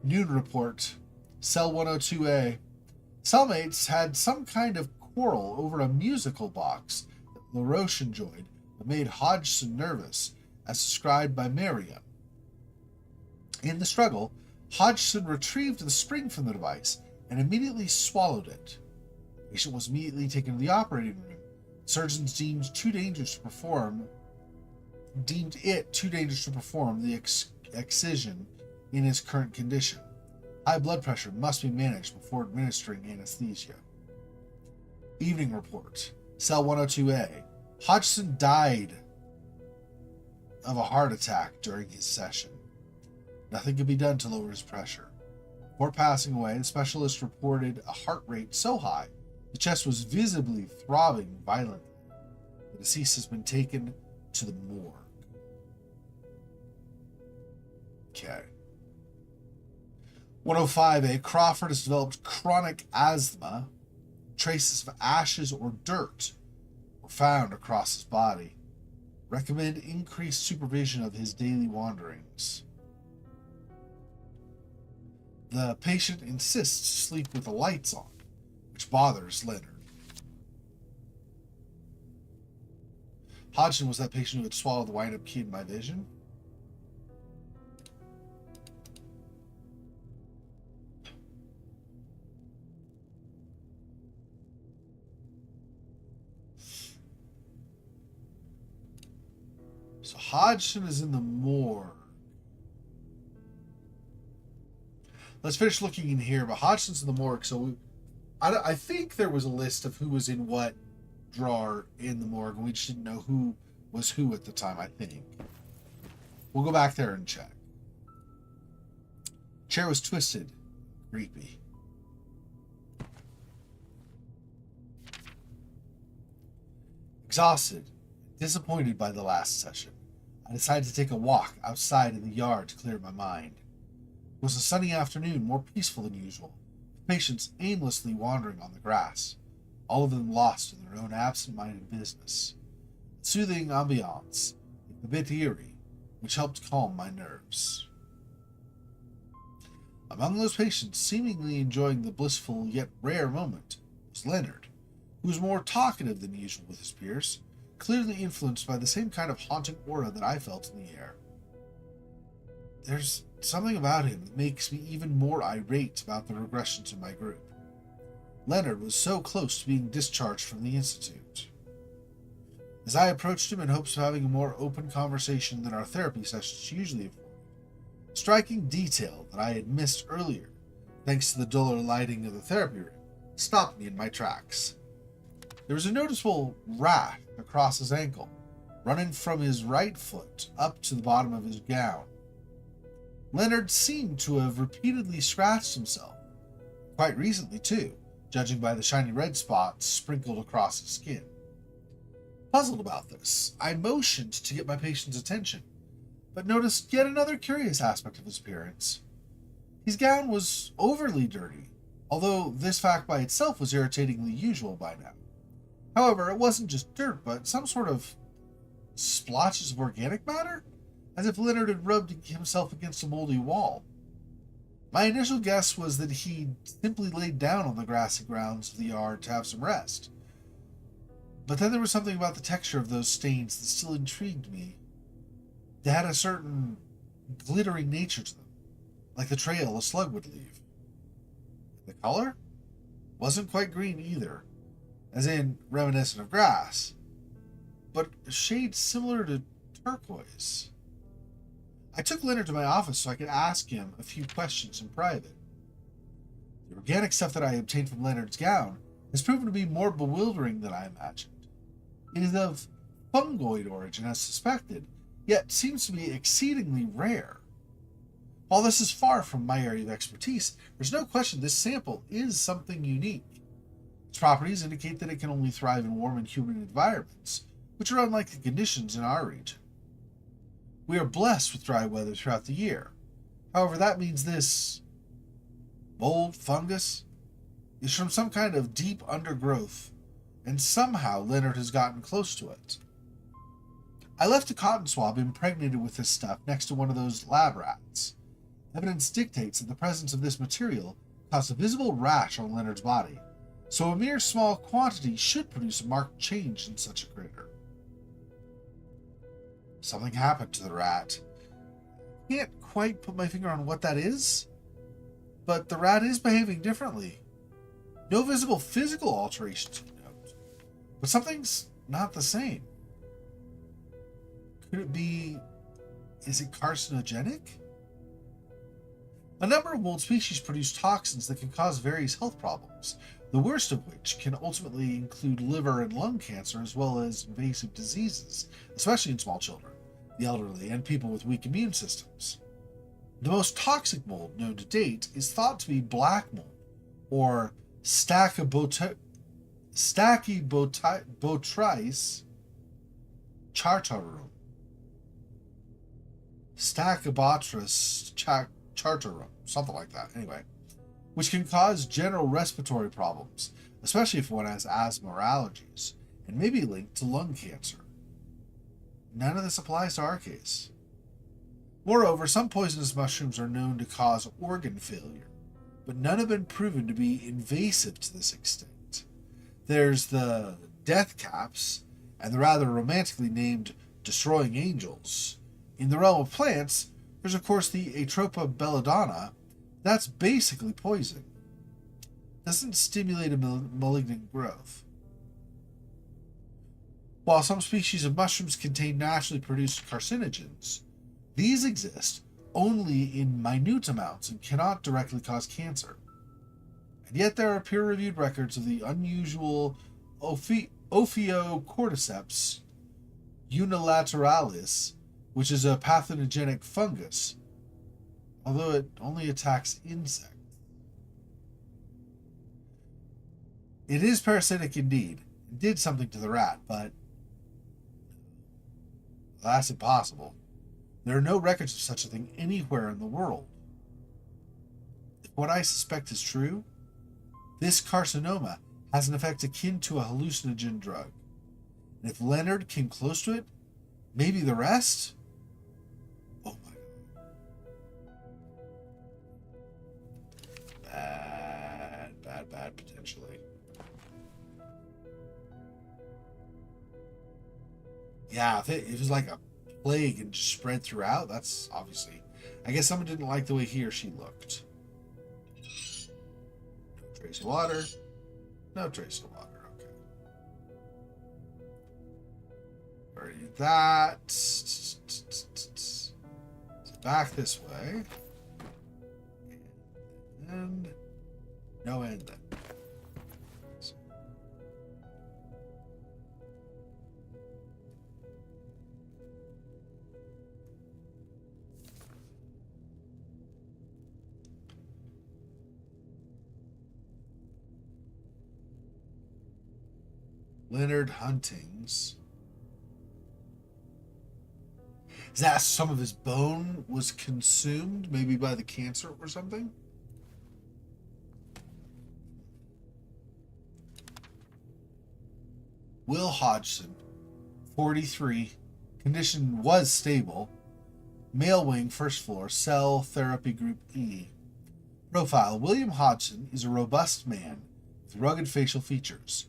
Noon report. Cell 102A. Cellmates had some kind of quarrel over a musical box that LaRoche enjoyed that made Hodgson nervous, as described by Marion. In the struggle, Hodgson retrieved the spring from the device and immediately swallowed it. The patient was immediately taken to the operating room. Surgeons deemed it too dangerous to perform the excision in his current condition. High blood pressure must be managed before administering anesthesia. Evening report. Cell 102A. Hodgson died of a heart attack during his session. Nothing could be done to lower his pressure. Before passing away, the specialist reported a heart rate so high the chest was visibly throbbing violently. The deceased has been taken to the morgue. Okay. 105A. Crawford has developed chronic asthma. Traces of ashes or dirt were found across his body. Recommend increased supervision of his daily wanderings. The patient insists to sleep with the lights on, which bothers Leonard. Hodgson was that patient who had swallowed the wind-up key in my vision. Hodgson is in the morgue. Let's finish looking in here, but Hodgson's in the morgue, so I think there was a list of who was in what drawer in the morgue, and we just didn't know who was who at the time, I think. We'll go back there and check. Chair was twisted. Creepy. Exhausted, disappointed by the last session, I decided to take a walk outside in the yard to clear my mind. It was a sunny afternoon, more peaceful than usual, with patients aimlessly wandering on the grass, all of them lost in their own absent-minded business. A soothing ambiance, a bit eerie, which helped calm my nerves. Among those patients seemingly enjoying the blissful yet rare moment was Leonard, who was more talkative than usual with his peers, clearly influenced by the same kind of haunting aura that I felt in the air. There's something about him that makes me even more irate about the regressions in my group. Leonard was so close to being discharged from the Institute. As I approached him in hopes of having a more open conversation than our therapy sessions usually afford, a striking detail that I had missed earlier, thanks to the duller lighting of the therapy room, stopped me in my tracks. There was a noticeable rash across his ankle, running from his right foot up to the bottom of his gown. Leonard seemed to have repeatedly scratched himself, quite recently too, judging by the shiny red spots sprinkled across his skin. Puzzled about this, I motioned to get my patient's attention, but noticed yet another curious aspect of his appearance. His gown was overly dirty, although this fact by itself was irritatingly usual by now. However, it wasn't just dirt, but some sort of splotches of organic matter, as if Leonard had rubbed himself against a moldy wall. My initial guess was that he'd simply laid down on the grassy grounds of the yard to have some rest. But then there was something about the texture of those stains that still intrigued me. They had a certain glittering nature to them, like the trail a slug would leave. The color? Wasn't quite green either, as in reminiscent of grass, but a shade similar to turquoise. I took Leonard to my office so I could ask him a few questions in private. The organic stuff that I obtained from Leonard's gown has proven to be more bewildering than I imagined. It is of fungoid origin as suspected, yet seems to be exceedingly rare. While this is far from my area of expertise, there's no question this sample is something unique. Its properties indicate that it can only thrive in warm and humid environments, which are unlike the conditions in our region. We are blessed with dry weather throughout the year. However, that means this mold, fungus, is from some kind of deep undergrowth, and somehow Leonard has gotten close to it. I left a cotton swab impregnated with this stuff next to one of those lab rats. Evidence dictates that the presence of this material caused a visible rash on Leonard's body, so a mere small quantity should produce a marked change in such a critter. Something happened to the rat. Can't quite put my finger on what that is, but the rat is behaving differently. No visible physical alterations to note, but something's not the same. Could it be... is it carcinogenic? A number of mold species produce toxins that can cause various health problems, the worst of which can ultimately include liver and lung cancer as well as invasive diseases, especially in small children, the elderly, and people with weak immune systems. The most toxic mold known to date is thought to be black mold, or Stachybotrys chartarum. Stachybotrys chartarum, something like that, anyway, which can cause general respiratory problems, especially if one has asthma or allergies, and may be linked to lung cancer. None of this applies to our case. Moreover, some poisonous mushrooms are known to cause organ failure, but none have been proven to be invasive to this extent. There's the death caps, and the rather romantically named destroying angels. In the realm of plants, there's of course the Atropa belladonna. That's basically poison. Doesn't stimulate a malignant growth. While some species of mushrooms contain naturally produced carcinogens, these exist only in minute amounts and cannot directly cause cancer. And yet there are peer-reviewed records of the unusual Ophiocordyceps unilateralis, which is a pathogenic fungus, although it only attacks insects. It is parasitic indeed. It did something to the rat, but that's impossible. There are no records of such a thing anywhere in the world. If what I suspect is true, this carcinoma has an effect akin to a hallucinogen drug. And if Leonard came close to it, maybe the rest? Oh my God. Bad, potentially. Yeah, if it was like a plague and just spread throughout, that's obviously... I guess someone didn't like the way he or she looked. No trace of water. No trace of water, okay. Already that. So back this way. And no end then. Leonard Hunting's. Is that some of his bone was consumed, maybe by the cancer or something? Will Hodgson, 43, condition was stable. Male wing, first floor, cell therapy group E. Profile: William Hodgson is a robust man with rugged facial features.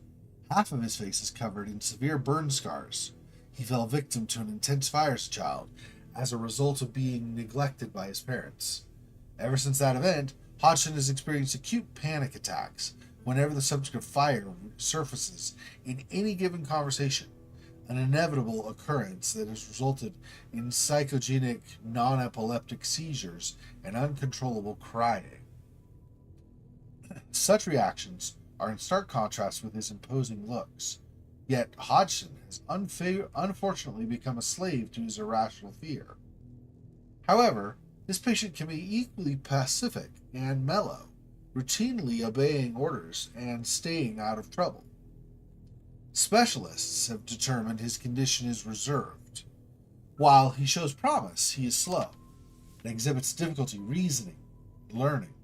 Half of his face is covered in severe burn scars. He fell victim to an intense fire as a child as a result of being neglected by his parents. Ever since that event, Hodgson has experienced acute panic attacks whenever the subject of fire surfaces in any given conversation, an inevitable occurrence that has resulted in psychogenic non-epileptic seizures and uncontrollable crying. Such reactions are in stark contrast with his imposing looks. Yet Hodgson has unfortunately become a slave to his irrational fear. However, this patient can be equally pacific and mellow, routinely obeying orders and staying out of trouble. Specialists have determined his condition is reserved. While he shows promise, he is slow and exhibits difficulty reasoning and learning,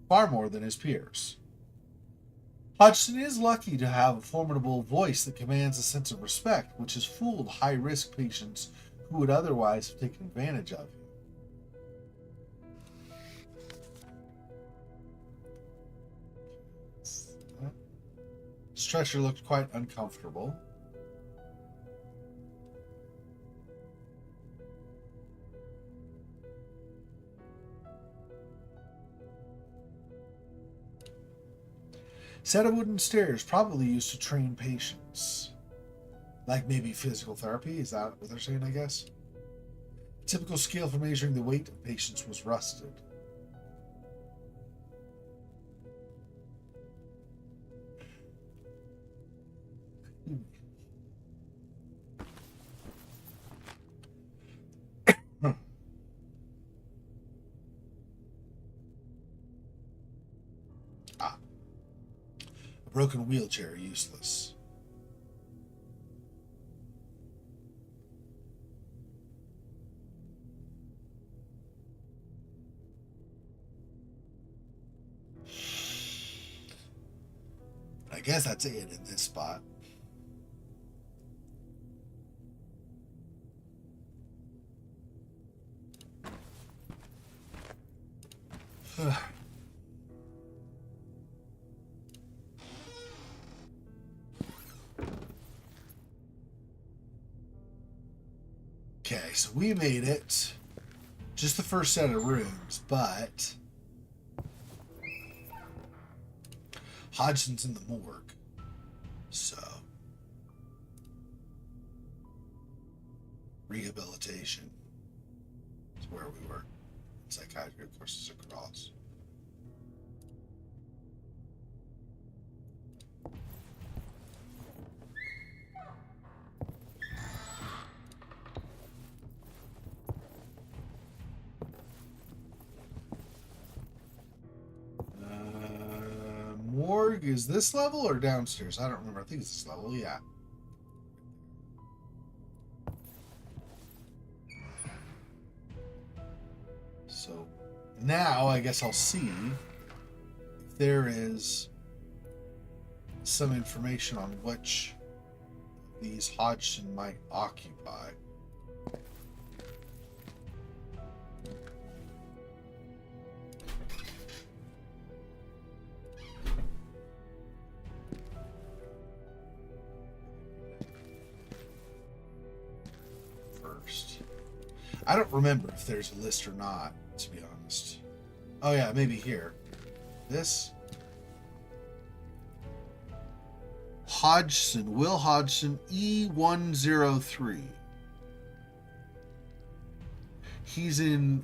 far more than his peers. Hodgson is lucky to have a formidable voice that commands a sense of respect, which has fooled high-risk patients who would otherwise have taken advantage of him. Stretcher looked quite uncomfortable. Set of wooden stairs, probably used to train patients. Like maybe physical therapy, is that what they're saying, I guess? Typical scale for measuring the weight of patients was rusted. Broken wheelchair, useless. I guess that's it in this spot. Okay, so we made it. Just the first set of rooms, but Hodgson's in the morgue. So rehabilitation. Is where we were. Psychiatry, of course, is across. Morgue is this level or downstairs? I don't remember. I think it's this level. Yeah. So now I guess I'll see if there is some information on which these Hodgson might occupy. I don't remember if there's a list or not, to be honest. Oh yeah, maybe here. This? Hodgson, Will Hodgson, E103. He's in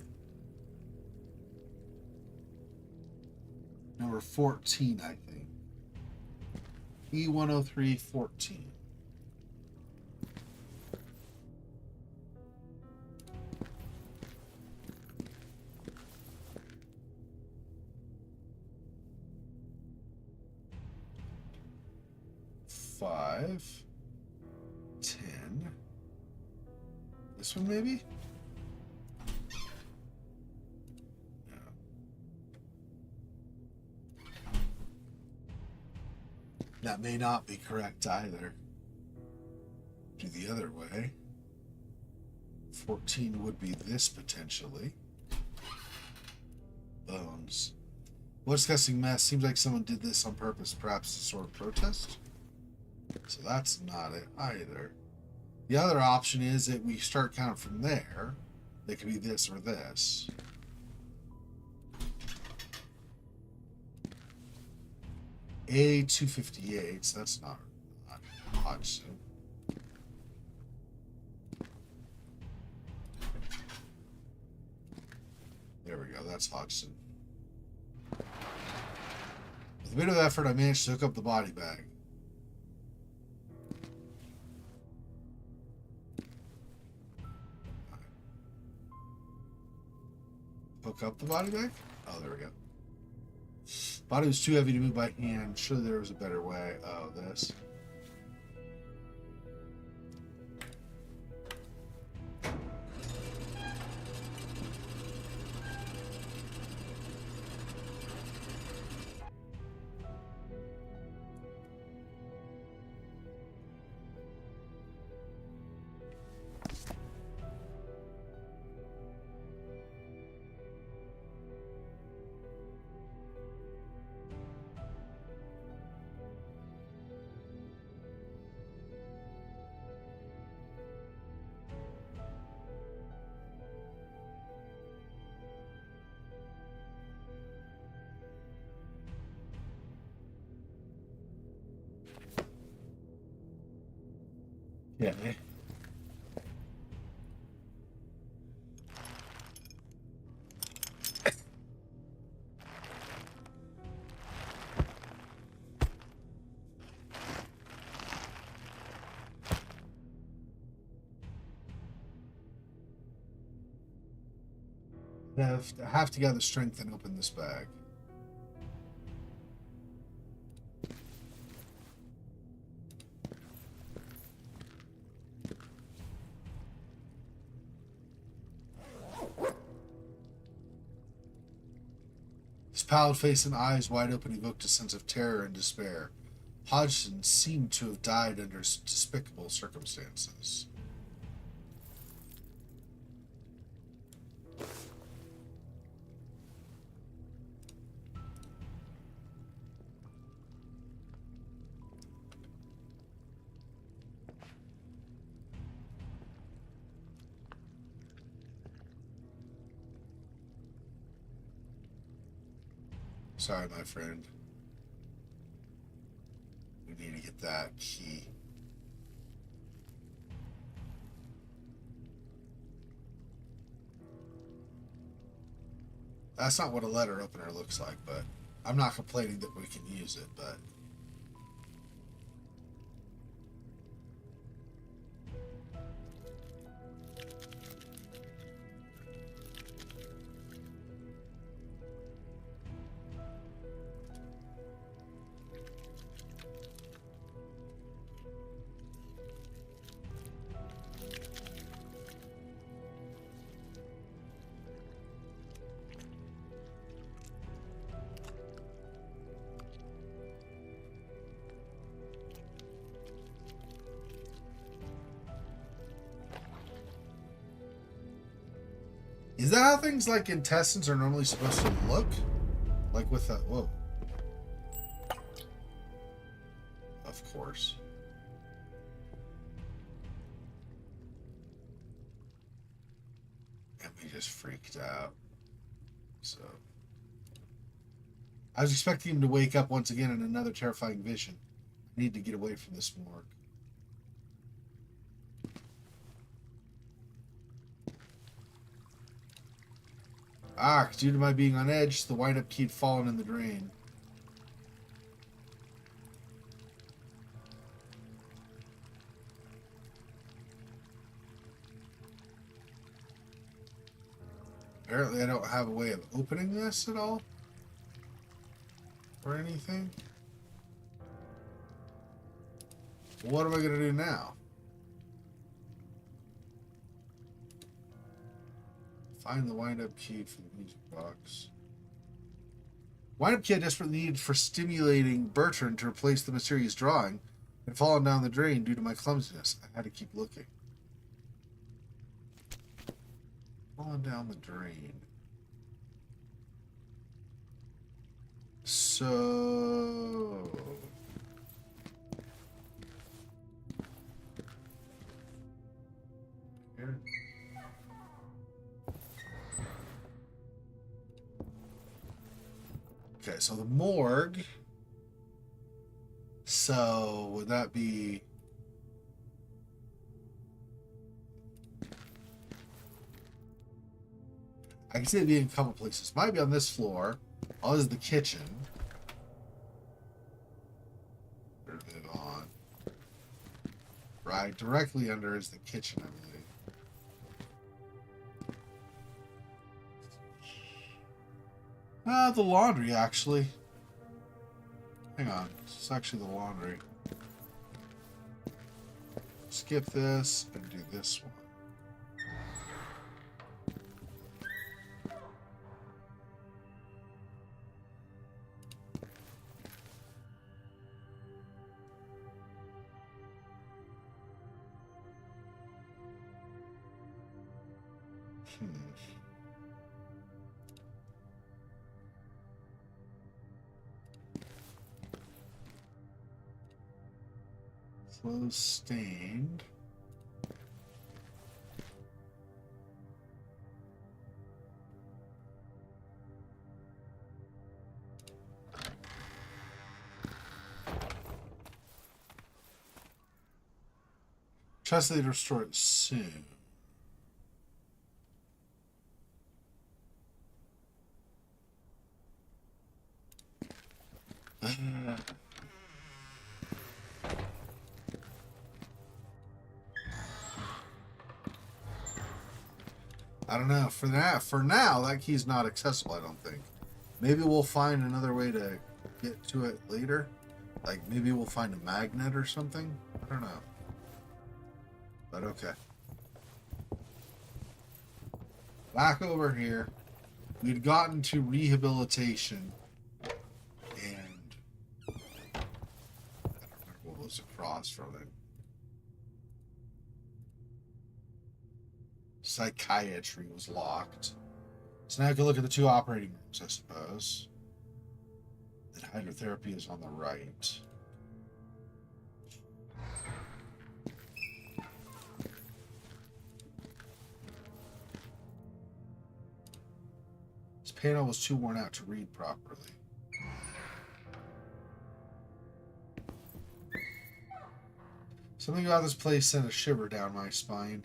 number 14, I think. E103, 14. Five, 10. This one, maybe? No. That may not be correct either. Do the other way. 14 would be this potentially. Bones. What disgusting mess. Seems like someone did this on purpose, perhaps a sort of protest. So that's not it either. The other option is that we start counting from there. They could be this or this. A258, so that's not Hodgson. There we go, that's Hodgson. With a bit of effort, I managed to hook up the body bag. Hook up the body bag? Oh, there we go. Body was too heavy to move by hand. Surely there was a better way. Oh, this. Okay. I have to gather strength and open this bag. His pallid face and eyes wide open evoked a sense of terror and despair. Hodgson seemed to have died under despicable circumstances. Sorry, my friend. We need to get that key. That's not what a letter opener looks like, but I'm not complaining that we can use it, but... Is that how things like intestines are normally supposed to look? Like with a... Whoa. Of course. And we just freaked out. So... I was expecting him to wake up once again in another terrifying vision. I need to get away from this morgue. Ah, due to my being on edge, the wind-up key had fallen in the drain. Apparently I don't have a way of opening this at all. Or anything. What am I going to do now? Find the wind-up key for the music box. Wind-up key I desperately needed for stimulating Bertrand to replace the mysterious drawing had fallen down the drain due to my clumsiness. I had to keep looking. Fallen down the drain. So... Here. Okay, so the morgue. So would that be... I can see it being a couple places. Might be on this floor. Oh, this is the kitchen. Turn it on. Right, directly under is the kitchen, I believe. The laundry, actually. Hang on. It's actually the laundry. Skip this and do this one. Close stained. Trust they restore it soon. I don't know. For now, that key's not accessible, I don't think. Maybe we'll find another way to get to it later. Like, maybe we'll find a magnet or something. I don't know. But okay. Back over here. We'd gotten to rehabilitation. And I don't remember what was across from it. Psychiatry was locked. So now I can look at the two operating rooms, I suppose. And hydrotherapy is on the right. This panel was too worn out to read properly. Something about this place sent a shiver down my spine.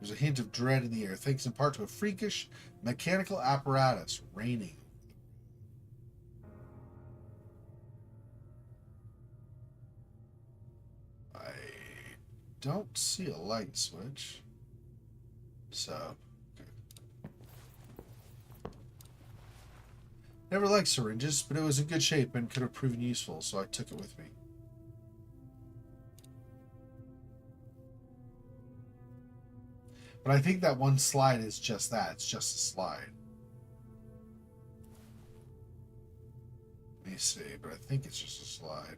There's a hint of dread in the air, thanks in part to a freakish mechanical apparatus raining. I don't see a light switch. So, okay. Never liked syringes, but it was in good shape and could have proven useful, so I took it with me. But I think that one slide is just that. It's just a slide. Let me see, but I think it's just a slide.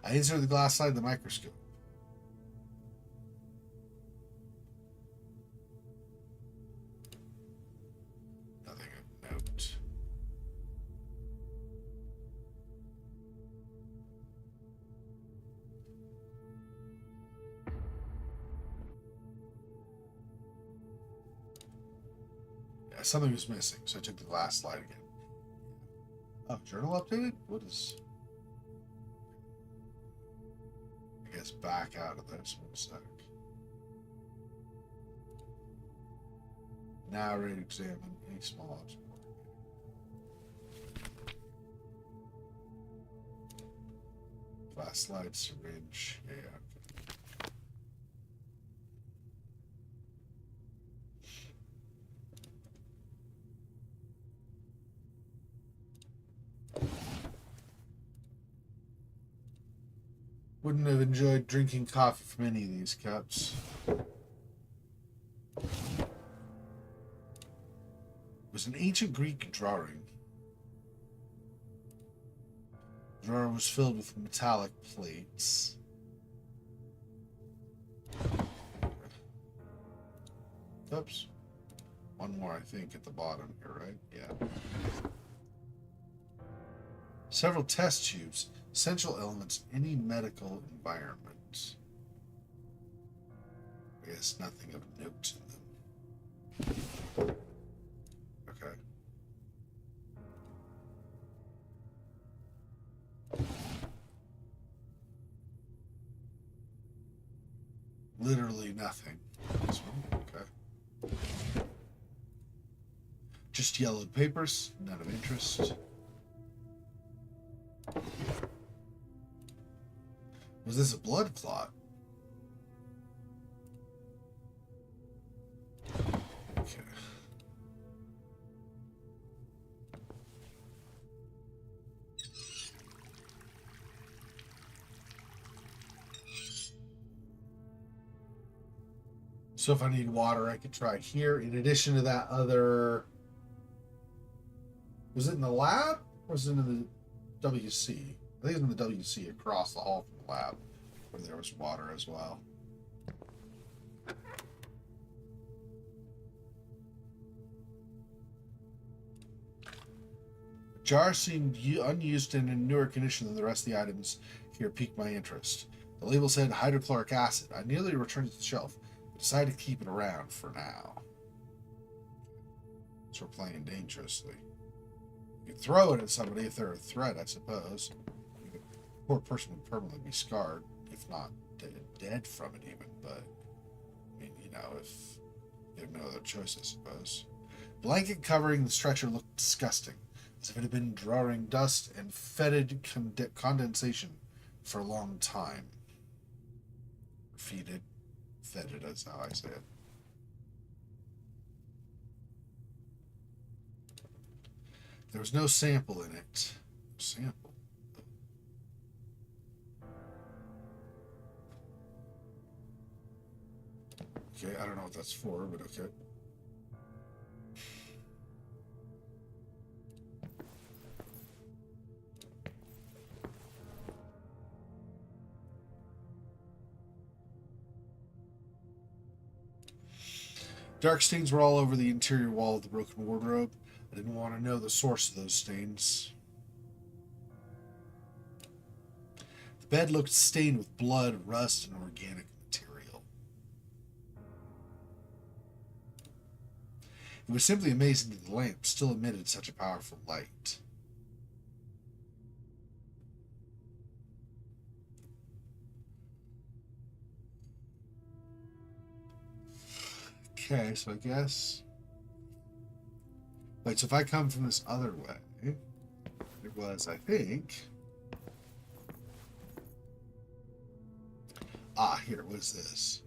I insert the glass slide in the microscope. Nothing of note. Yeah, something was missing, so I took the glass slide again. Oh, journal updated? What is... I guess back out of this one sec. Now ready to examine any small object. Glass slide, syringe. Yeah, okay. Wouldn't have enjoyed drinking coffee from any of these cups. It was an ancient Greek drawing. The drawer was filled with metallic plates. Oops. One more, I think, at the bottom here, right? Yeah. Several test tubes. Essential elements in any medical environment. I guess nothing of note in them. Okay. Literally nothing. This one, okay. Just yellowed papers, none of interest. Was this a blood clot? Okay. So if I need water, I could try here. In addition to that other... Was it in the lab? Or was it in the WC? I think it was in the WC across the hall from the lab, where there was water as well. The jar seemed unused and in newer condition than the rest of the items here piqued my interest. The label said hydrochloric acid. I nearly returned it to the shelf, but decided to keep it around for now. So we're playing dangerously. You could throw it at somebody if they're a threat, I suppose. The poor person would permanently be scarred, if not dead from it even, but, I mean, you know, if you have no other choice, I suppose. Blanket covering the stretcher looked disgusting, as if it had been drawing dust and fetid condensation for a long time. Fetid, that's how I say it. There was no sample in it. Sample. Okay, I don't know what that's for, but okay. Dark stains were all over the interior wall of the broken wardrobe. I didn't want to know the source of those stains. The bed looked stained with blood, rust, and organic material. It was simply amazing that the lamp still emitted such a powerful light. Okay, so I guess... Wait, so if I come from this other way, it was, I think... Ah, here, what is this?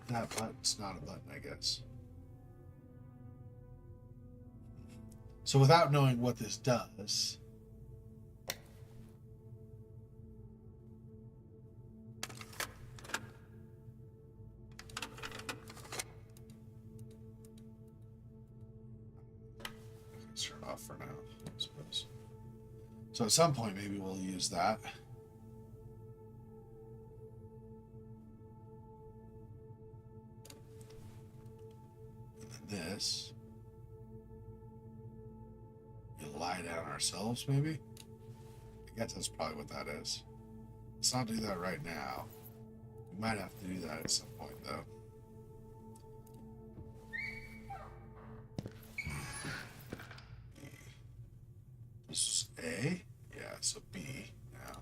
That button's not a button, I guess. So without knowing what this does... Let's turn it off for now, I suppose. So at some point maybe we'll use that. This. You lie down ourselves, maybe? I guess that's probably what that is. Let's not do that right now. We might have to do that at some point, though. This is A? Yeah, so B now.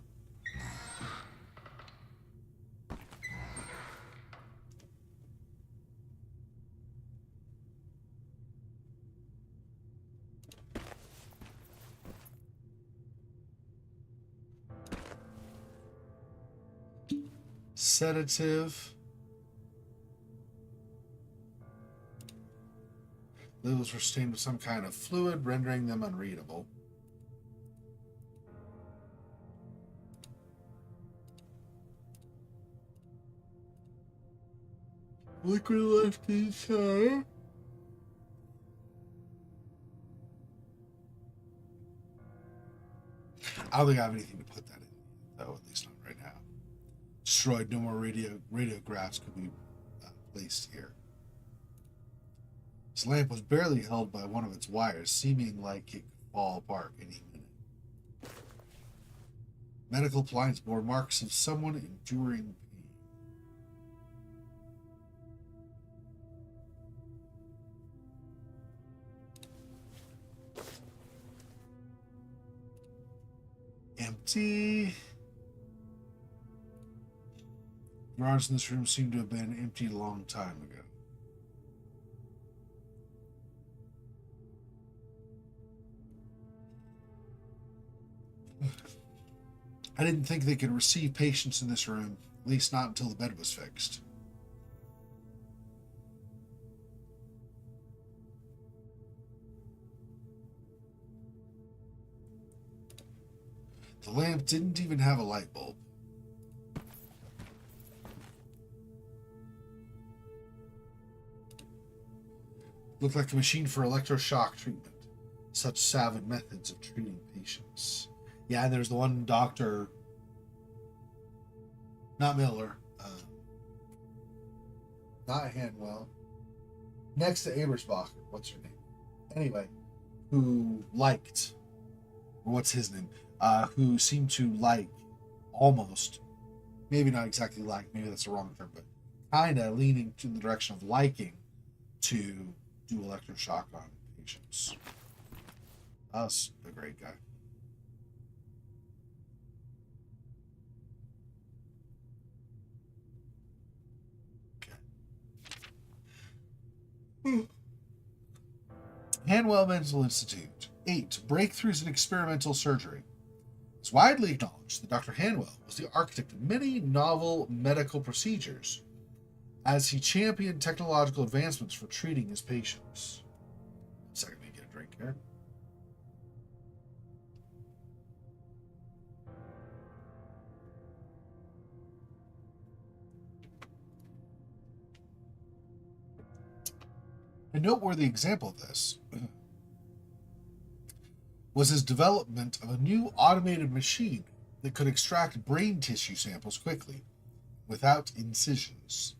Sedative. Labels were stained with some kind of fluid, rendering them unreadable. Liquid left inside. I don't think I have anything to put that in, though, at least not right now. Destroyed, no more radiographs could be placed here. This lamp was barely held by one of its wires, seeming like it could fall apart any minute. Medical appliance bore marks of someone enduring pain. Empty. Drawers in this room seem to have been emptied a long time ago. I didn't think they could receive patients in this room, at least not until the bed was fixed. The lamp didn't even have a light bulb. Looked like a machine for electroshock treatment. Such savage methods of treating patients. Yeah, and there's the one doctor, not Miller, not Hanwell, next to Abersbach, what's her name? Anyway, who liked, or what's his name? Who seemed to like, almost, maybe not exactly like, maybe that's the wrong term, but kind of leaning to the direction of liking to do electroshock on patients. That's a great guy. Hanwell Mental Institute. 8. Breakthroughs in experimental surgery. It's widely acknowledged that Dr. Hanwell was the architect of many novel medical procedures, as he championed technological advancements for treating his patients. 1 second, let me get a drink here. A noteworthy example of this was his development of a new automated machine that could extract brain tissue samples quickly, without incisions.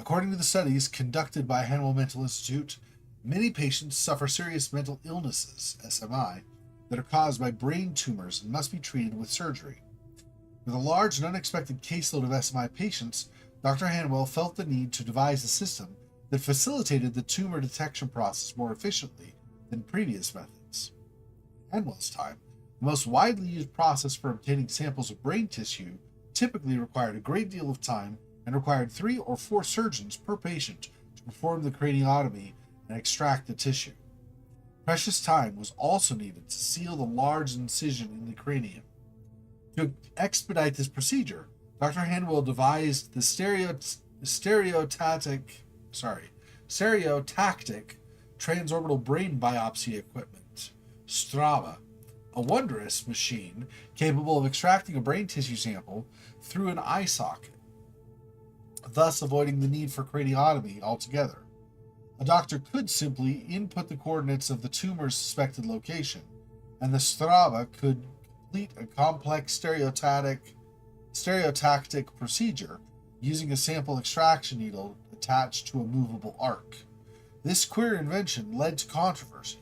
According to the studies conducted by Hanwell Mental Institute, many patients suffer serious mental illnesses, SMI, that are caused by brain tumors and must be treated with surgery. With a large and unexpected caseload of SMI patients, Dr. Hanwell felt the need to devise a system that facilitated the tumor detection process more efficiently than previous methods. In Hanwell's time, the most widely used process for obtaining samples of brain tissue typically required a great deal of time and required 3 or 4 surgeons per patient to perform the craniotomy and extract the tissue. Precious time was also needed to seal the large incision in the cranium. To expedite this procedure, Dr. Hanwell devised the stereotactic transorbital brain biopsy equipment, Strava, a wondrous machine capable of extracting a brain tissue sample through an eye socket, thus avoiding the need for craniotomy altogether. A doctor could simply input the coordinates of the tumor's suspected location, and the Strava could complete a complex stereotactic procedure using a sample extraction needle attached to a movable arc. This queer invention led to controversy.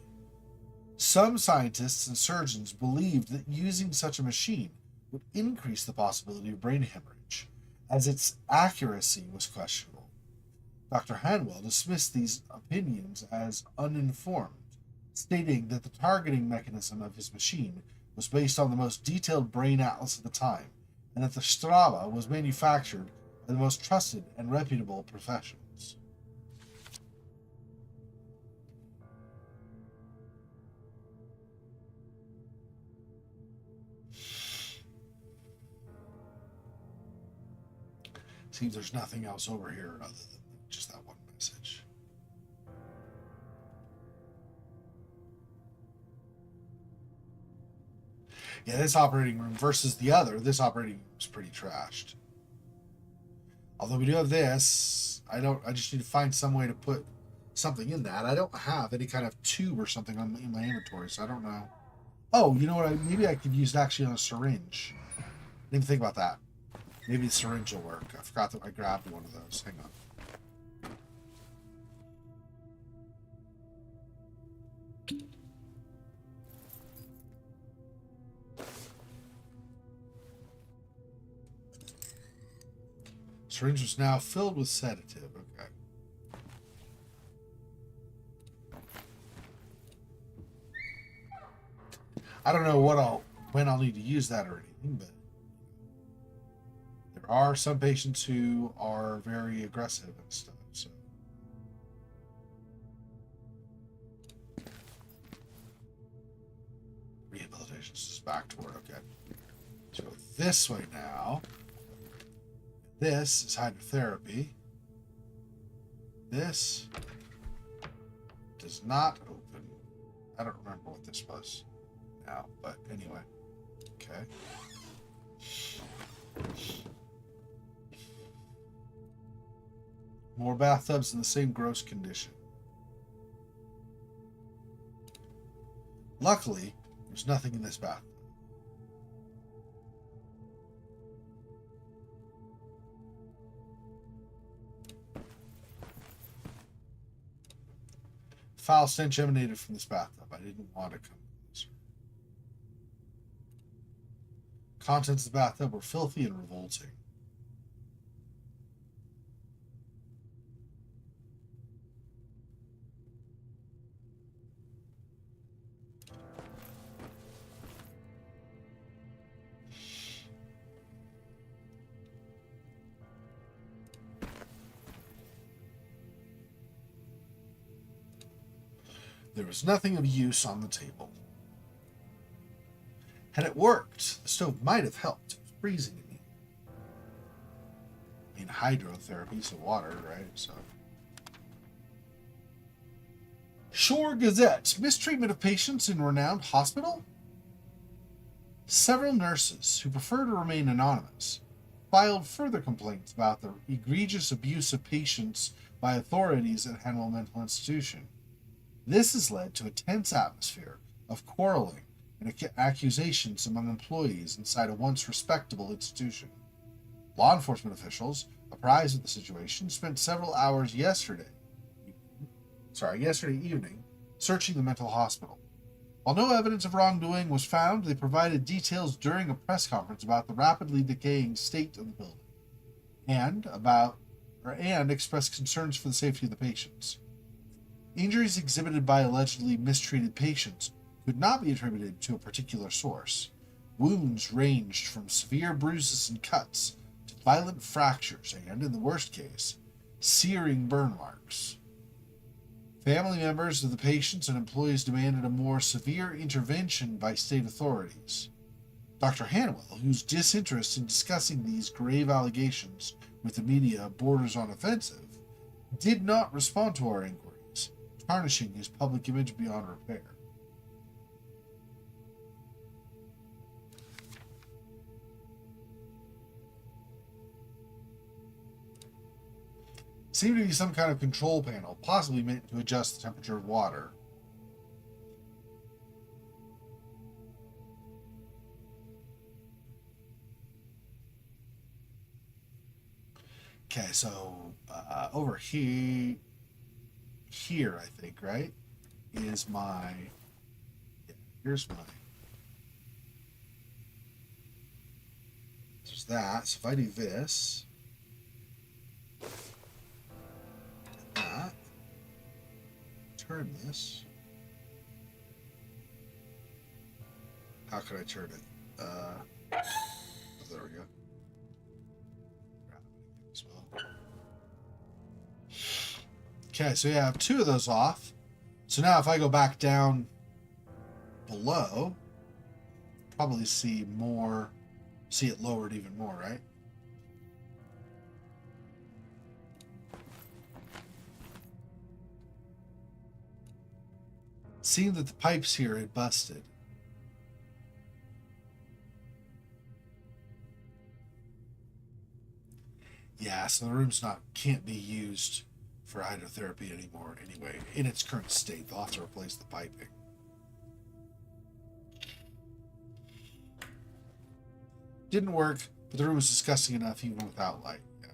Some scientists and surgeons believed that using such a machine would increase the possibility of brain hemorrhage, as its accuracy was questionable. Dr. Hanwell dismissed these opinions as uninformed, stating that the targeting mechanism of his machine was based on the most detailed brain atlas of the time, and that the Strava was manufactured by the most trusted and reputable professionals. Seems there's nothing else over here other than just that one message. Yeah, this operating room versus the other, this operating room is pretty trashed. Although we do have this, I just need to find some way to put something in that. I don't have any kind of tube or something in my inventory, so I don't know. Oh, you know what? Maybe I could use it actually on a syringe. Didn't even think about that. Maybe the syringe will work. I forgot that I grabbed one of those. Hang on. Syringe is now filled with sedative. Okay. I don't know when I'll need to use that or anything, but there are some patients who are very aggressive and stuff. So rehabilitation is back toward okay. So this way now. This is hydrotherapy. This does not open. I don't remember what this was now, but anyway. Okay. More bathtubs in the same gross condition. Luckily, there's nothing in this bathtub. Foul stench emanated from this bathtub. I didn't want to come closer. Contents of the bathtub were filthy and revolting. There was nothing of use on the table. Had it worked, the stove might have helped. It was freezing in here. I mean, hydrotherapy, so water, right? So. Shore Gazette. Mistreatment of patients in renowned hospital? Several nurses, who prefer to remain anonymous, filed further complaints about the egregious abuse of patients by authorities at Hanwell Mental Institution. This has led to a tense atmosphere of quarreling and accusations among employees inside a once respectable institution. Law enforcement officials, apprised of the situation, spent several hours yesterday evening searching the mental hospital. While no evidence of wrongdoing was found, they provided details during a press conference about the rapidly decaying state of the building and expressed concerns for the safety of the patients. Injuries exhibited by allegedly mistreated patients could not be attributed to a particular source. Wounds ranged from severe bruises and cuts to violent fractures and, in the worst case, searing burn marks. Family members of the patients and employees demanded a more severe intervention by state authorities. Dr. Hanwell, whose disinterest in discussing these grave allegations with the media borders on offensive, did not respond to our inquiries, tarnishing his public image beyond repair. Seemed to be some kind of control panel, possibly meant to adjust the temperature of water. Okay, so over here, I think, right, is my, yeah, here's my, there's that. So if I do this, that, turn this, how can I turn it? There we go. As well. Okay, so yeah, I have two of those off. So now if I go back down below, probably see it lowered even more, right? It seemed that the pipes here had busted. Yeah, so the room's can't be used for hydrotherapy anymore anyway. In its current state, they'll have to replace the piping. Didn't work, but the room was disgusting enough even without light. Yeah.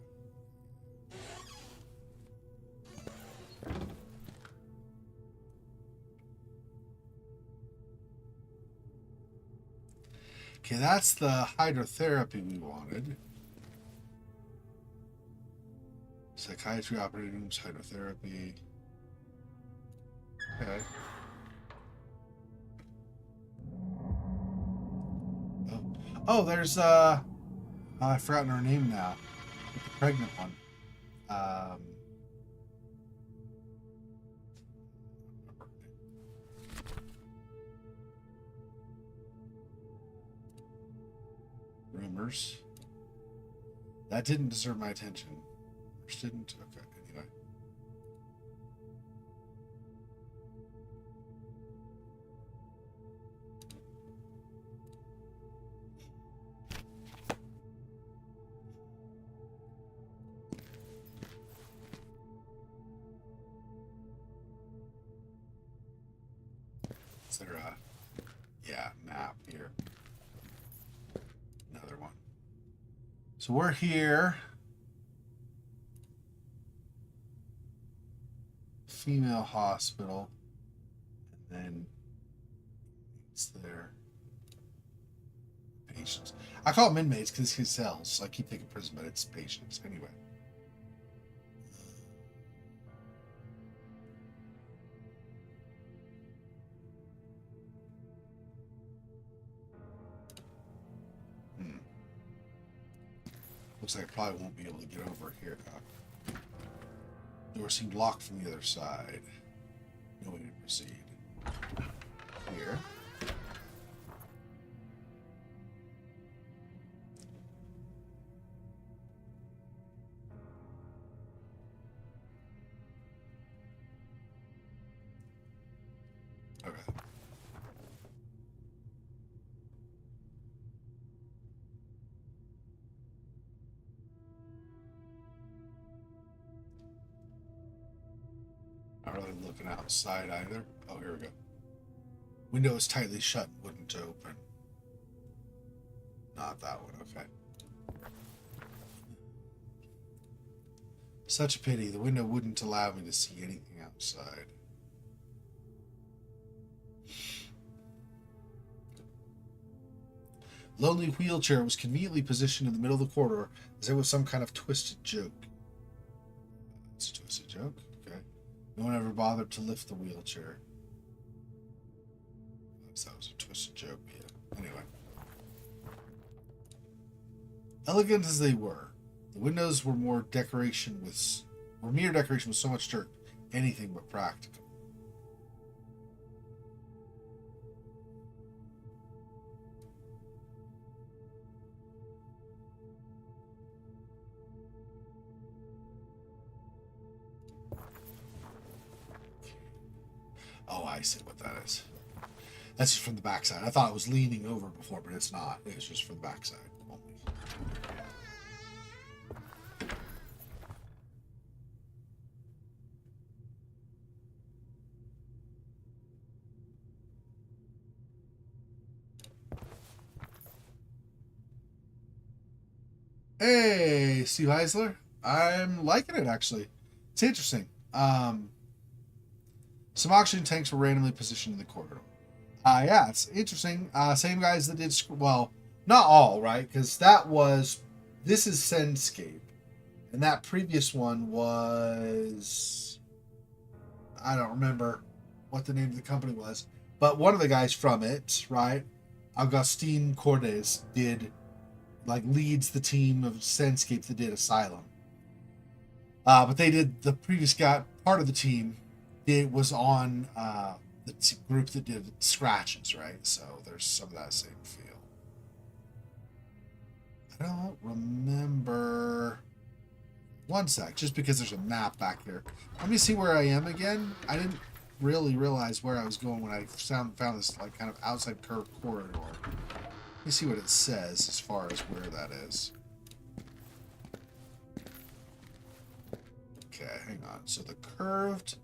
Okay, that's the hydrotherapy we wanted. Psychiatry operating rooms, hydrotherapy. Okay. Oh, there's I've forgotten her name now. The pregnant one. Rumors. That didn't deserve my attention. Didn't? Okay, anyway. Is there a, map here? Another one. So we're here. Female hospital, and then it's their patients. I call them inmates because it's cells, so I keep thinking prison, but it's patients anyway. Looks like I probably won't be able to get over here. Door seemed locked from the other side. No way to proceed. Here. Okay. Not really looking outside either. Oh, here we go. Window is tightly shut and wouldn't open. Not that one, okay. Such a pity. The window wouldn't allow me to see anything outside. Lonely wheelchair was conveniently positioned in the middle of the corridor as if it was some kind of twisted joke. It's a twisted joke? Okay. No one ever bothered to lift the wheelchair. That was a twisted joke, yeah. Anyway. Elegant as they were, the windows were mere decoration with so much dirt, anything but practical. Oh, I see what that is. That's just from the backside. I thought it was leaning over before, but it's not. It's just from the backside only. Hey, Steve Heisler. I'm liking it, actually. It's interesting. Some oxygen tanks were randomly positioned in the corridor. Yeah, it's interesting. Same guys that did... Well, not all, right? Because this is Sendscape. And that previous one was... I don't remember what the name of the company was. But one of the guys from it, right? Augustine Cordes leads the team of Sendscape that did Asylum. But they did... The previous guy, part of the team... It was on the group that did Scratches, right? So there's some of that same feel. I don't remember. One sec, just because there's a map back here. Let me see where I am again. I didn't really realize where I was going when I found this kind of outside curved corridor. Let me see what it says as far as where that is. Okay, hang on. So the curved...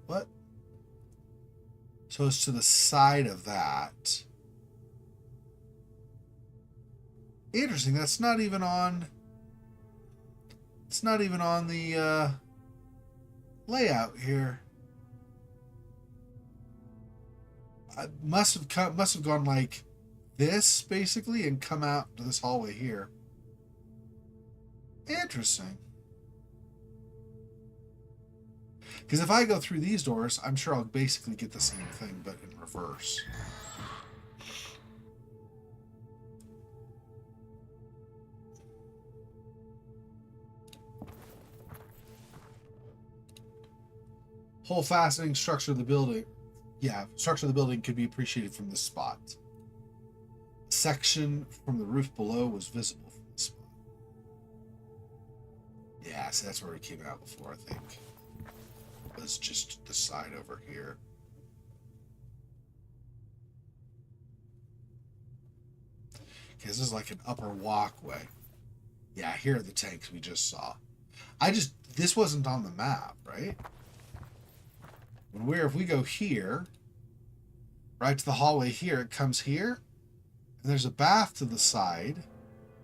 What? So it's to the side of that. Interesting. That's not even on... It's not even on the layout here. I must have gone like this, basically, and come out to this hallway here. Interesting. Because if I go through these doors, I'm sure I'll basically get the same thing, but in reverse. Whole fascinating structure of the building. Yeah, structure of the building could be appreciated from this spot. A section from the roof below was visible from this spot. Yeah, so that's where we came out before, I think. Was just the side over here. Okay, this is like an upper walkway. Yeah, here are the tanks we just saw. This wasn't on the map, right? If we go here, right to the hallway here, it comes here, and there's a bath to the side.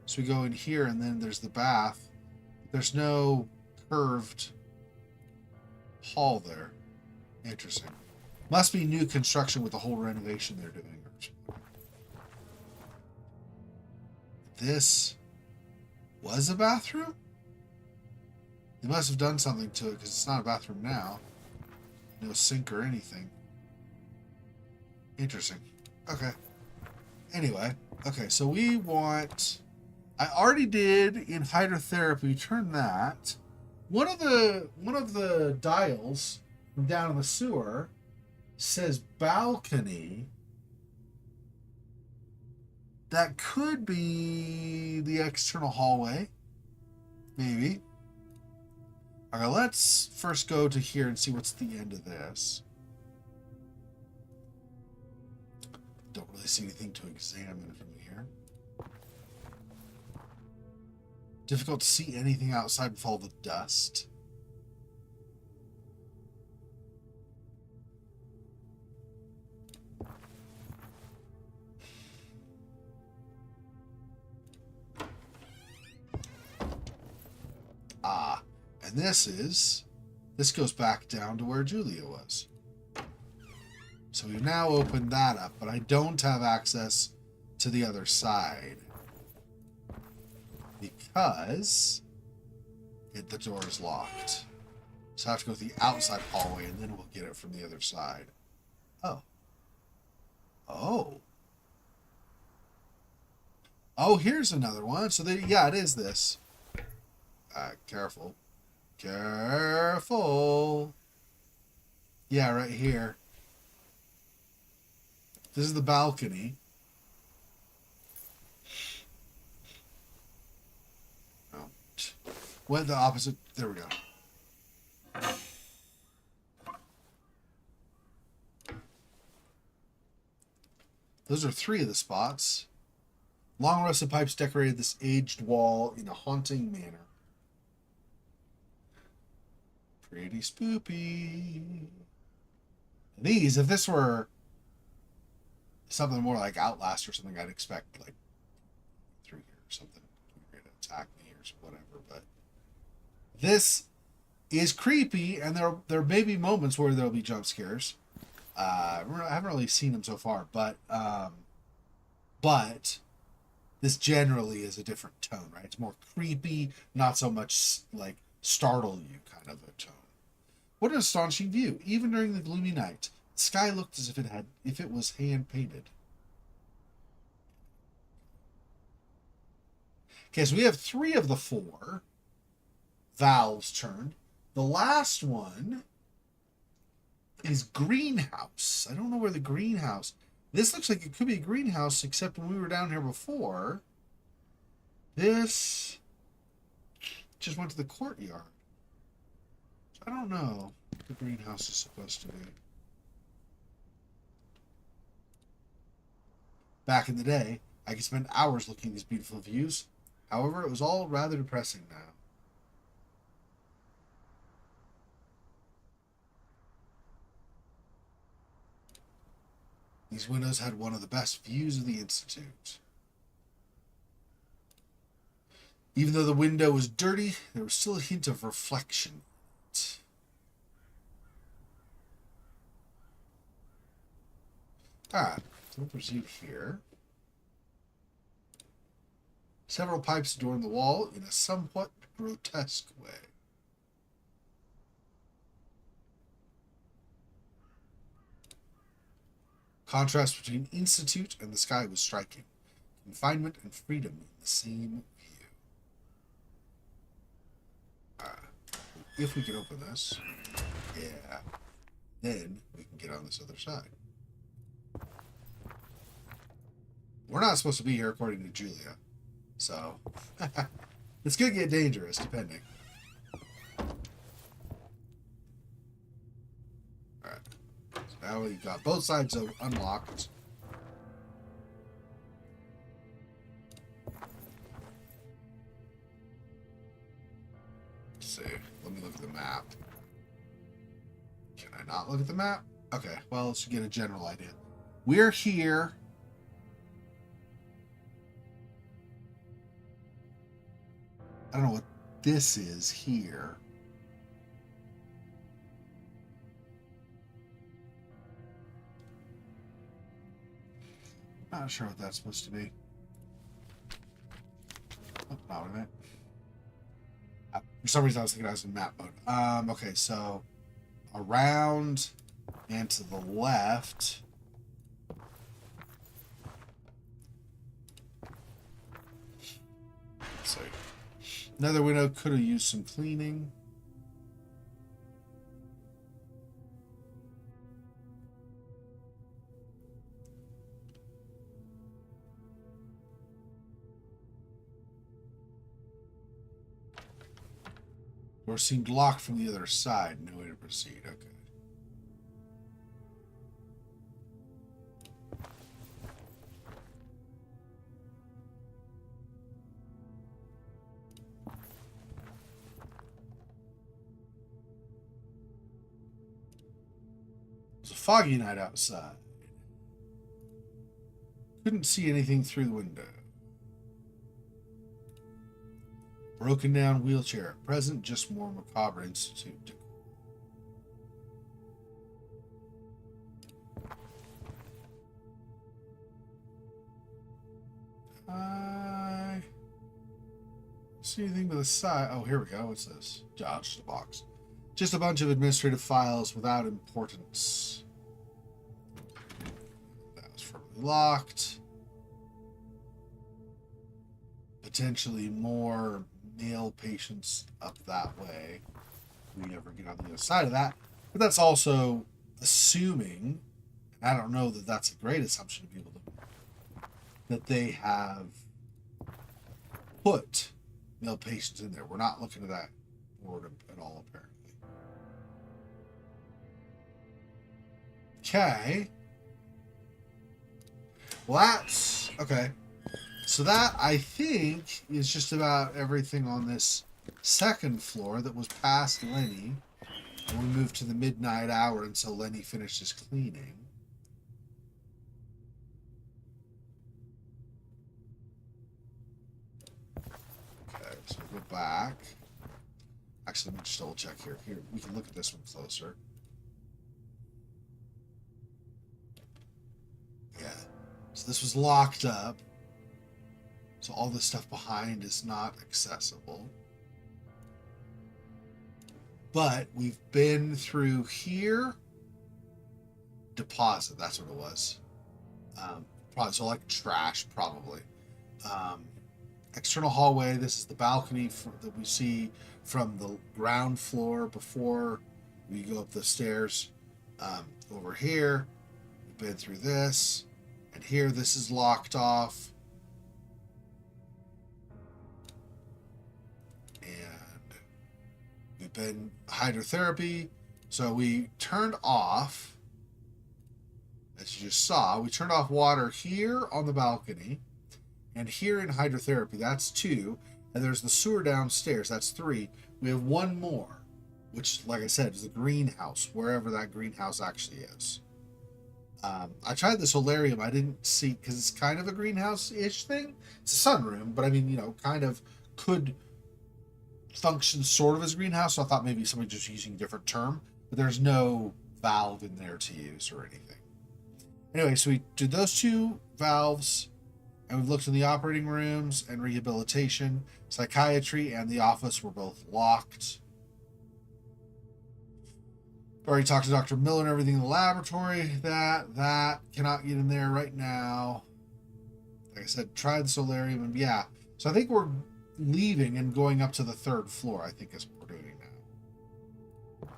So we go in here, and then there's the bath. There's no curved hall there. Interesting. Must be new construction with the whole renovation they're doing. This was a bathroom? They must have done something to it because it's not a bathroom now. No sink or anything. Interesting. Okay. Anyway. Okay, so we want... I already did in hydrotherapy. Turn that. One of the dials from down in the sewer says balcony. That could be the external hallway. Maybe. Okay, let's first go to here and see what's the end of this. Don't really see anything to examine from here. Difficult to see anything outside with all the dust. And this goes back down to where Julia was. So we've now opened that up, but I don't have access to the other side. Because the door is locked. So I have to go to the outside hallway, and then we'll get it from the other side. Oh. Oh. Oh, here's another one. So, yeah, it is this. Careful. Careful. Yeah, right here. This is the balcony. Oh. Went the opposite. There we go. Those are 3 of the spots. Long rusted pipes decorated this aged wall in a haunting manner. Pretty spoopy. These, if this were something more like Outlast or something, I'd expect like through here or something. You're gonna attack me or whatever. But this is creepy, and there may be moments where there'll be jump scares. I haven't really seen them so far, but this generally is a different tone, right? It's more creepy, not so much like startle you kind of a tone. What an astonishing view! Even during the gloomy night, the sky looked as if it was hand painted. Okay, so we have 3 of the 4 valves turned. The last one is greenhouse. I don't know where the greenhouse. This looks like it could be a greenhouse, except when we were down here before, this just went to the courtyard. So I don't know what the greenhouse is supposed to be. Back in the day, I could spend hours looking at these beautiful views. However, it was all rather depressing now. These windows had one of the best views of the Institute. Even though the window was dirty, there was still a hint of reflection in it. Alright, so we'll proceed here. Several pipes adorn the wall in a somewhat grotesque way. Contrast between Institute and the sky was striking. Confinement and freedom in the same view. If we can open this, yeah, then we can get on this other side. We're not supposed to be here, according to Julia. So, it's going to get dangerous, depending. Alright. So now we've got both sides unlocked. Let's see. Let me look at the map. Can I not look at the map? Okay, well, let's get a general idea. We're here. I don't know what this is here. Not sure what that's supposed to be. Oh, not what I meant. For some reason I was thinking I was in map mode. Okay, so around and to the left. Let's see. Another window could have used some cleaning. Door seemed locked from the other side. No way to proceed. Okay. It was a foggy night outside. Couldn't see anything through the window. Broken down wheelchair. At present, just more macabre Institute. I see anything with a side. Oh, here we go. What's this? Just a box. Just a bunch of administrative files without importance. That was firmly locked. Potentially more male patients up that way. We never get on the other side of that. But that's also assuming, and I don't know that that's a great assumption to be able to, that they have put male patients in there. We're not looking at that board at all, apparently. Okay. Well, that's okay. So that, I think, is just about everything on this second floor that was past Lenny. And we moved to the midnight hour until Lenny finished his cleaning. Okay, so we'll go back. Actually, let me just double check here. Here, we can look at this one closer. Yeah. So this was locked up. So all the stuff behind is not accessible. But we've been through here. Deposit, that's what it was. Probably, so like trash, probably. External hallway, this is the balcony that we see from the ground floor before we go up the stairs. Over here, we've been through this. And here, this is locked off. We've been hydrotherapy, so we turned off, as you just saw, we turned off water here on the balcony, and here in hydrotherapy, that's 2, and there's the sewer downstairs, that's 3. We have one more, which, like I said, is the greenhouse, wherever that greenhouse actually is. I tried the solarium, I didn't see, because it's kind of a greenhouse-ish thing. It's a sunroom, but I mean, you know, kind of could function sort of as greenhouse, so I thought maybe somebody just using a different term, but there's no valve in there to use or anything. Anyway, so we did those 2 valves, and we've looked in the operating rooms and rehabilitation. Psychiatry and the office were both locked. Already talked to Dr. Miller and everything in the laboratory. That cannot get in there right now. Like I said, tried the solarium, and yeah. So I think we're leaving and going up to the 3rd floor, I think is what we're doing now.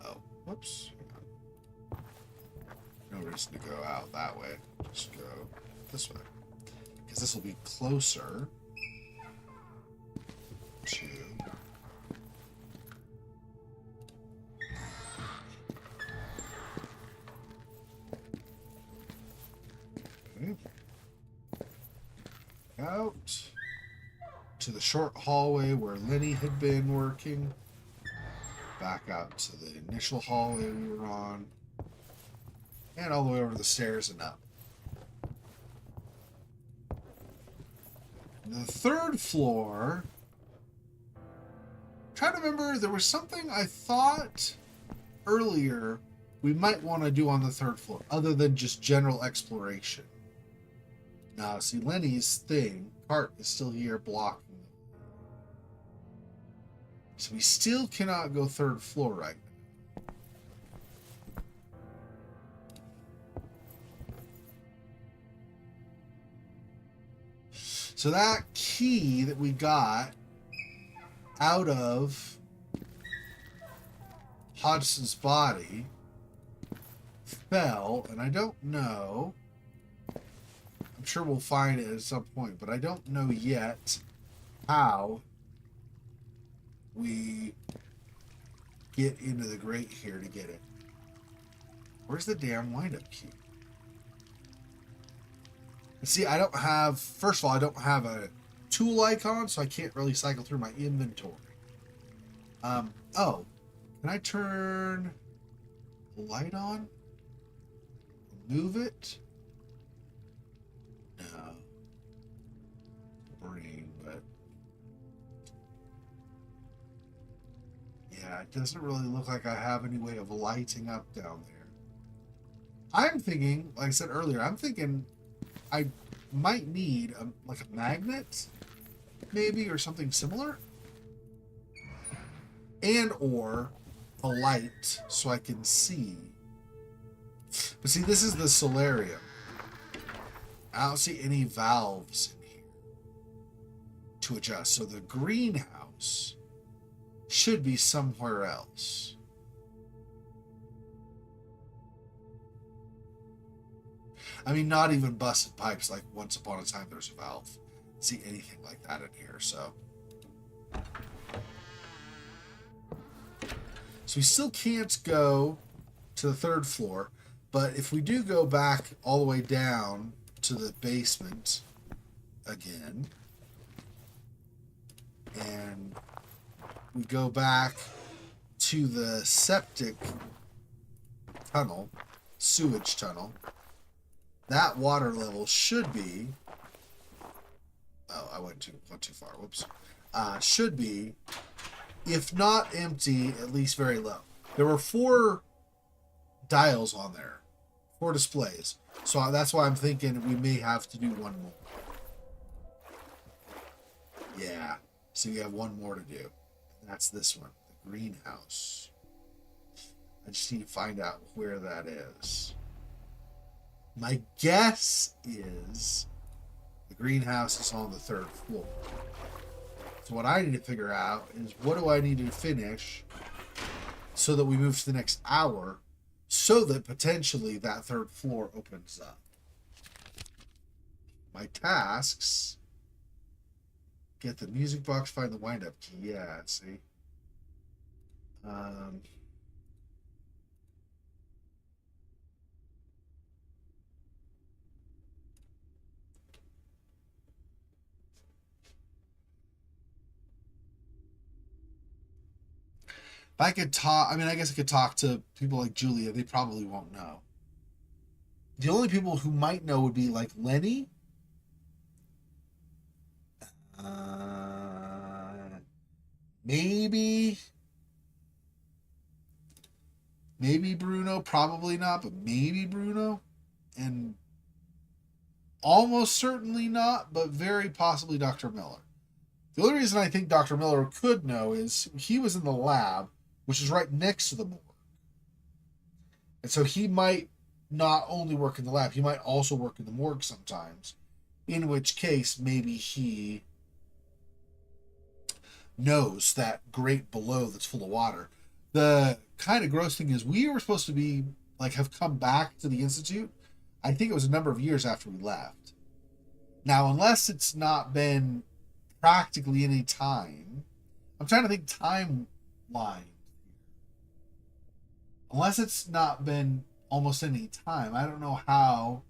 Oh, whoops. No reason to go out that way. Just go this way. Because this will be closer to... Okay. Out to the short hallway where Lenny had been working. Back out to the initial hallway we were on. And all the way over the stairs and up. The 3rd floor. I'm trying to remember, there was something I thought earlier we might want to do on the 3rd floor, other than just general exploration. Now, see, Lenny's cart is still here blocking them. So we still cannot go 3rd floor right now. So that key that we got out of Hodgson's body fell, and I don't know. I'm sure we'll find it at some point, but I don't know yet how we get into the grate here to get it. Where's the damn wind-up key? See, I don't have... First of all, I don't have a tool icon, so I can't really cycle through my inventory. Oh. Can I turn the light on? Move it? No. Brain, but... Yeah, it doesn't really look like I have any way of lighting up down there. I'm thinking, like I said earlier, I'm thinking I might need like a magnet, maybe, or something similar, and or a light so I can see. But see, this is the solarium. I don't see any valves in here to adjust. So the greenhouse should be somewhere else. I mean, not even busted pipes like once upon a time there's a valve. See anything like that in here, so. So we still can't go to the third floor, but if we do go back all the way down to the basement again, and we go back to the septic tunnel, sewage tunnel, that water level should be, oh, I went too far, whoops, should be, if not empty, at least very low. There were 4 dials on there, 4 displays, so that's why I'm thinking we may have to do one more. Yeah, so we have one more to do, and that's this one, the greenhouse. I just need to find out where that is. My guess is the greenhouse is on the 3rd floor. So what I need to figure out is what do I need to finish so that we move to the next hour so that potentially that 3rd floor opens up. My tasks, get the music box, find the wind-up key. Yeah, see. If I could talk, I mean, I guess I could talk to people like Julia. They probably won't know. The only people who might know would be like Lenny. Maybe Bruno, probably not, but maybe Bruno. And almost certainly not, but very possibly Dr. Miller. The only reason I think Dr. Miller could know is he was in the lab, which is right next to the morgue. And so he might not only work in the lab, he might also work in the morgue sometimes, in which case maybe he knows that grate below that's full of water. The kind of gross thing is we were supposed to be, like, have come back to the Institute. I think it was a number of years after we left. Now, unless it's not been practically any time, I'm trying to think timeline. Unless it's not been almost any time, I don't know how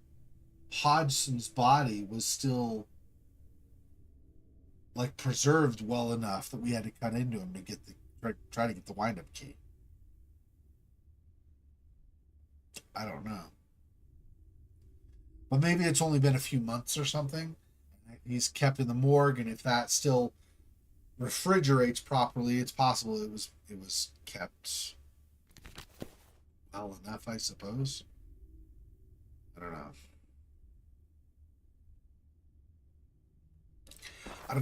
Hodgson's body was still like preserved well enough that we had to cut into him to get the try to get the wind-up key. I don't know. But maybe it's only been a few months or something. He's kept in the morgue, and if that still refrigerates properly, it's possible it was kept well enough, I suppose. I don't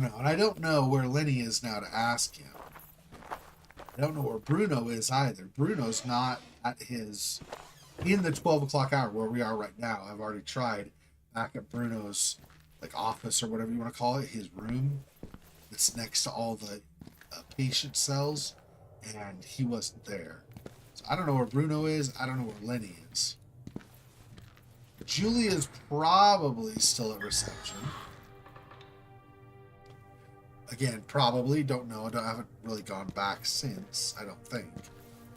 know. And I don't know where Lenny is now to ask him. I don't know where Bruno is either. Bruno's not in the 12 o'clock hour where we are right now. I've already tried back at Bruno's like office or whatever you want to call it, his room that's next to all the patient cells, and he wasn't there. So I don't know where Bruno is. I don't know where Lenny is. Julia's probably still at reception. Again, probably, don't know. I haven't really gone back since, I don't think.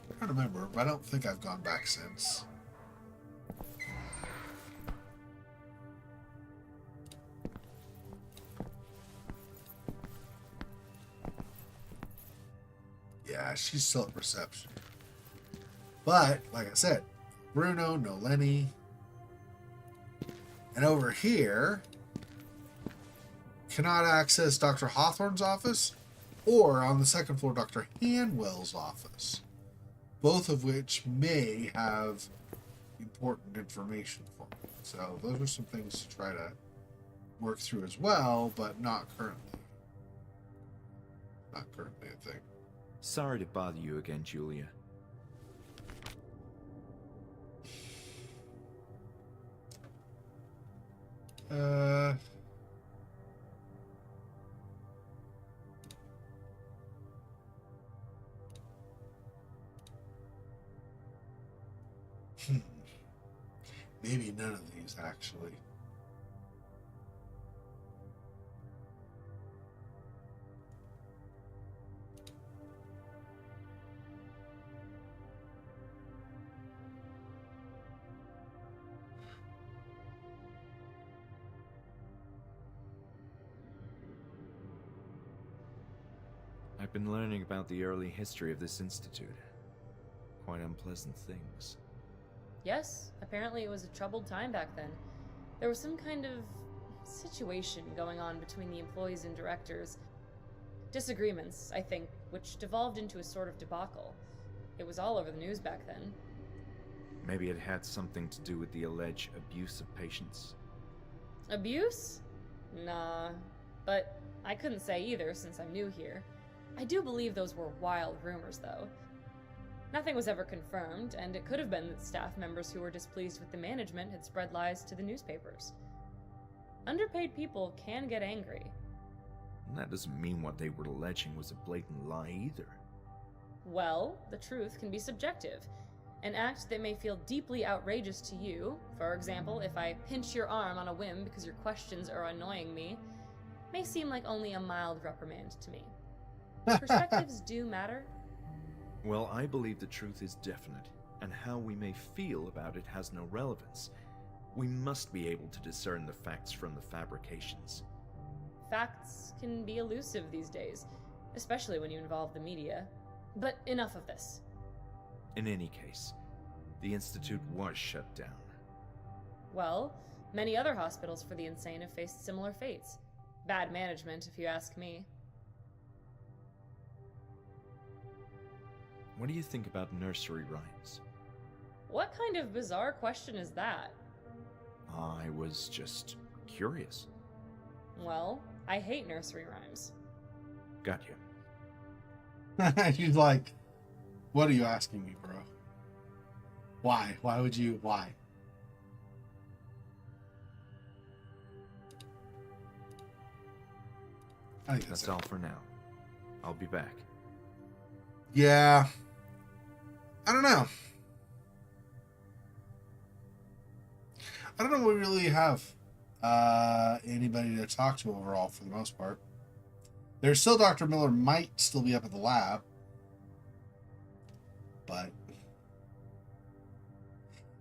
I don't remember, but I don't think I've gone back since. Yeah, she's still at reception. But, like I said, Bruno, no Lenny. And over here, cannot access Dr. Hawthorne's office, or on the 2nd floor, Dr. Hanwell's office. Both of which may have important information for me. So those are some things to try to work through as well, but not currently. Not currently, I think. Sorry to bother you again, Julia. Maybe none of these, actually. I've been learning about the early history of this institute. Quite unpleasant things. Yes, apparently it was a troubled time back then. There was some kind of situation going on between the employees and directors. Disagreements, I think, which devolved into a sort of debacle. It was all over the news back then. Maybe it had something to do with the alleged abuse of patients. Abuse? Nah, but I couldn't say either since I'm new here. I do believe those were wild rumors, though. Nothing was ever confirmed, and it could have been that staff members who were displeased with the management had spread lies to the newspapers. Underpaid people can get angry. And that doesn't mean what they were alleging was a blatant lie either. Well, the truth can be subjective. An act that may feel deeply outrageous to you, for example, if I pinch your arm on a whim because your questions are annoying me, may seem like only a mild reprimand to me. Perspectives do matter. Well, I believe the truth is definite, and how we may feel about it has no relevance. We must be able to discern the facts from the fabrications. Facts can be elusive these days, especially when you involve the media. But enough of this. In any case, the institute was shut down. Well, many other hospitals for the insane have faced similar fates. Bad management, if you ask me. What do you think about nursery rhymes? What kind of bizarre question is that? I was just curious. Well, I hate nursery rhymes. Got you. She's like, what are you asking me, bro? Why? Why would you? Why? I think That's it. all for now. I'll be back. Yeah. I don't know. I don't know if we really have anybody to talk to overall for the most part. There's still Dr. Miller might still be up at the lab. But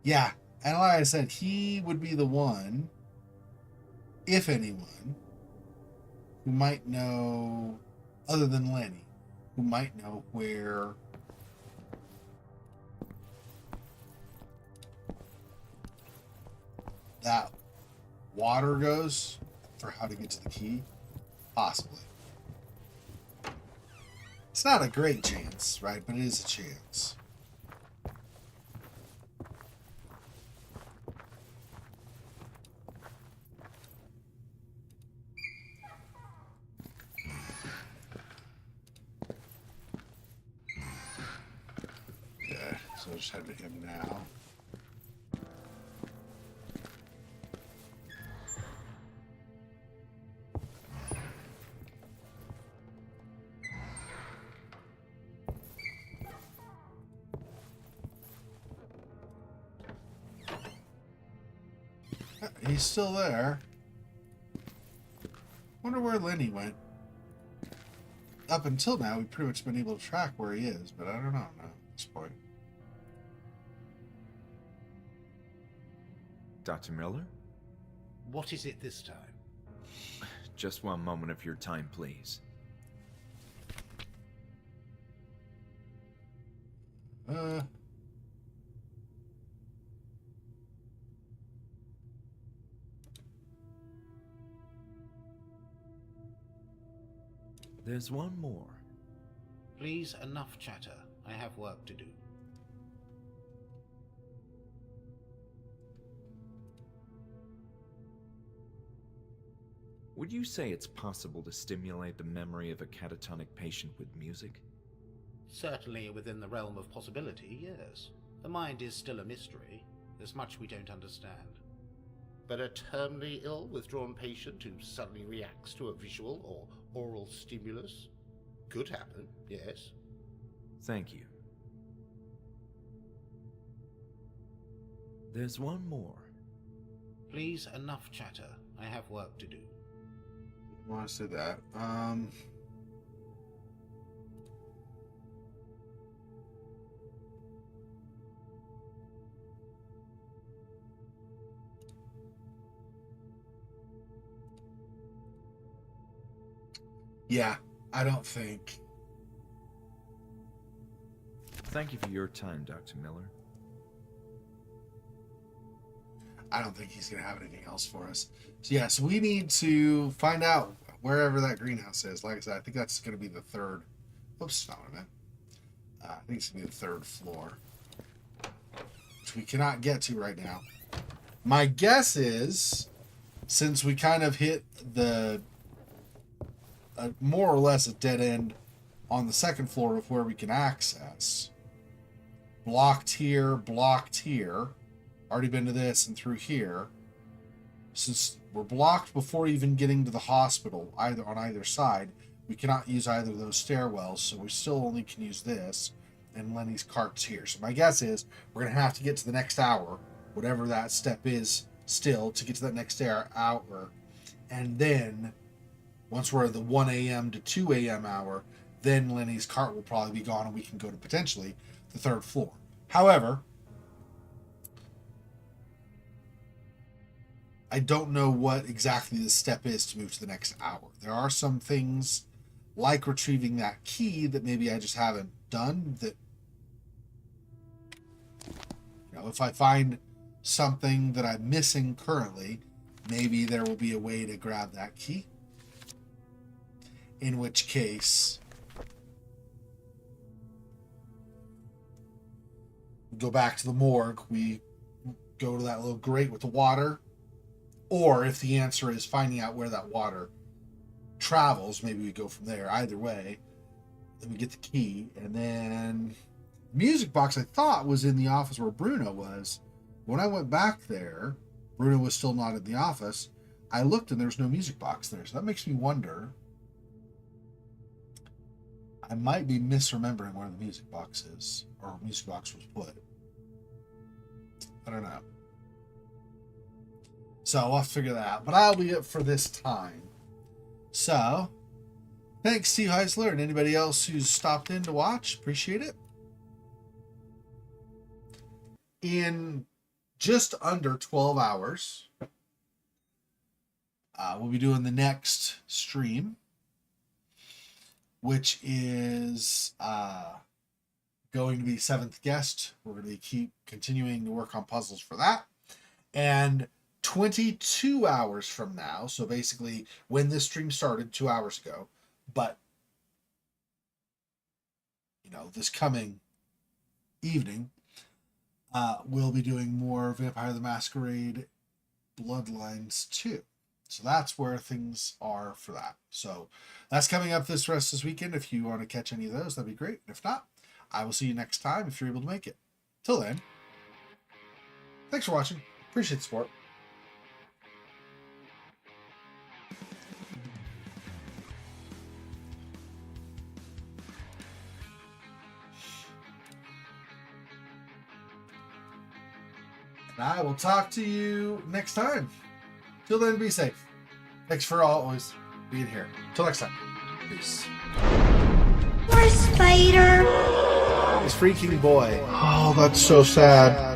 yeah, and like I said, he would be the one, if anyone, who might know, other than Lenny, who might know where that water goes for how to get to the key. Possibly. It's not a great chance, right? But it is a chance. Okay, so I'll just head to him now. He's still there. Wonder where Lenny went. Up until now, we've pretty much been able to track where he is, but I don't know now at this point. Dr. Miller? What is it this time? Just one moment of your time, please. There's one more. Please, enough chatter. I have work to do. Would you say it's possible to stimulate the memory of a catatonic patient with music? Certainly within the realm of possibility, yes. The mind is still a mystery. There's much we don't understand. But a terminally ill, withdrawn patient who suddenly reacts to a visual or oral stimulus could happen, yes. Thank you. There's one more. Please, enough chatter. I have work to do. I want to say that. Yeah, I don't think. Thank you for your time, Dr. Miller. I don't think he's going to have anything else for us. So, yeah, so we need to find out wherever that greenhouse is. Like I said, I think that's going to be the third. Oops, not what I meant. I think it's going to be the third floor, which we cannot get to right now. My guess is, since we kind of hit the more or less a dead end on the second floor of where we can access, blocked here, already been to this and through here. Since we're blocked before even getting to the hospital, either on either side, we cannot use either of those stairwells, so we still only can use this, and Lenny's cart's here. So my guess is we're going to have to get to the next hour, whatever that step is still, to get to that next hour, and then once we're at the 1 a.m. to 2 a.m. hour, then Lenny's cart will probably be gone and we can go to potentially the third floor. However, I don't know what exactly the step is to move to the next hour. There are some things like retrieving that key that maybe I just haven't done that, you know, if I find something that I'm missing currently, maybe there will be a way to grab that key. In which case, we go back to the morgue, we go to that little grate with the water, or if the answer is finding out where that water travels, maybe we go from there. Either way, then we get the key, and then the music box I thought was in the office where Bruno was. When I went back there, Bruno was still not in the office. I looked and there was no music box there, so that makes me wonder. I might be misremembering where the music box is, or music box was put. I don't know. So I'll have to figure that out. But I'll be it for this time. So, thanks Steve Heisler and anybody else who's stopped in to watch. Appreciate it. In just under 12 hours, we'll be doing the next stream, which is going to be Seventh Guest. We're going to keep continuing to work on puzzles for that. And 22 hours from now, so basically when this stream started 2 hours ago, but, you know, this coming evening, we'll be doing more Vampire the Masquerade Bloodlines 2. So that's where things are for that. So that's coming up this weekend. If you want to catch any of those, that'd be great. If not, I will see you next time if you're able to make it. Till then, thanks for watching. Appreciate the support. And I will talk to you next time. Till then, be safe. Thanks for always being here. Till next time. Peace. Poor spider. This freaking boy. Oh, that's so sad.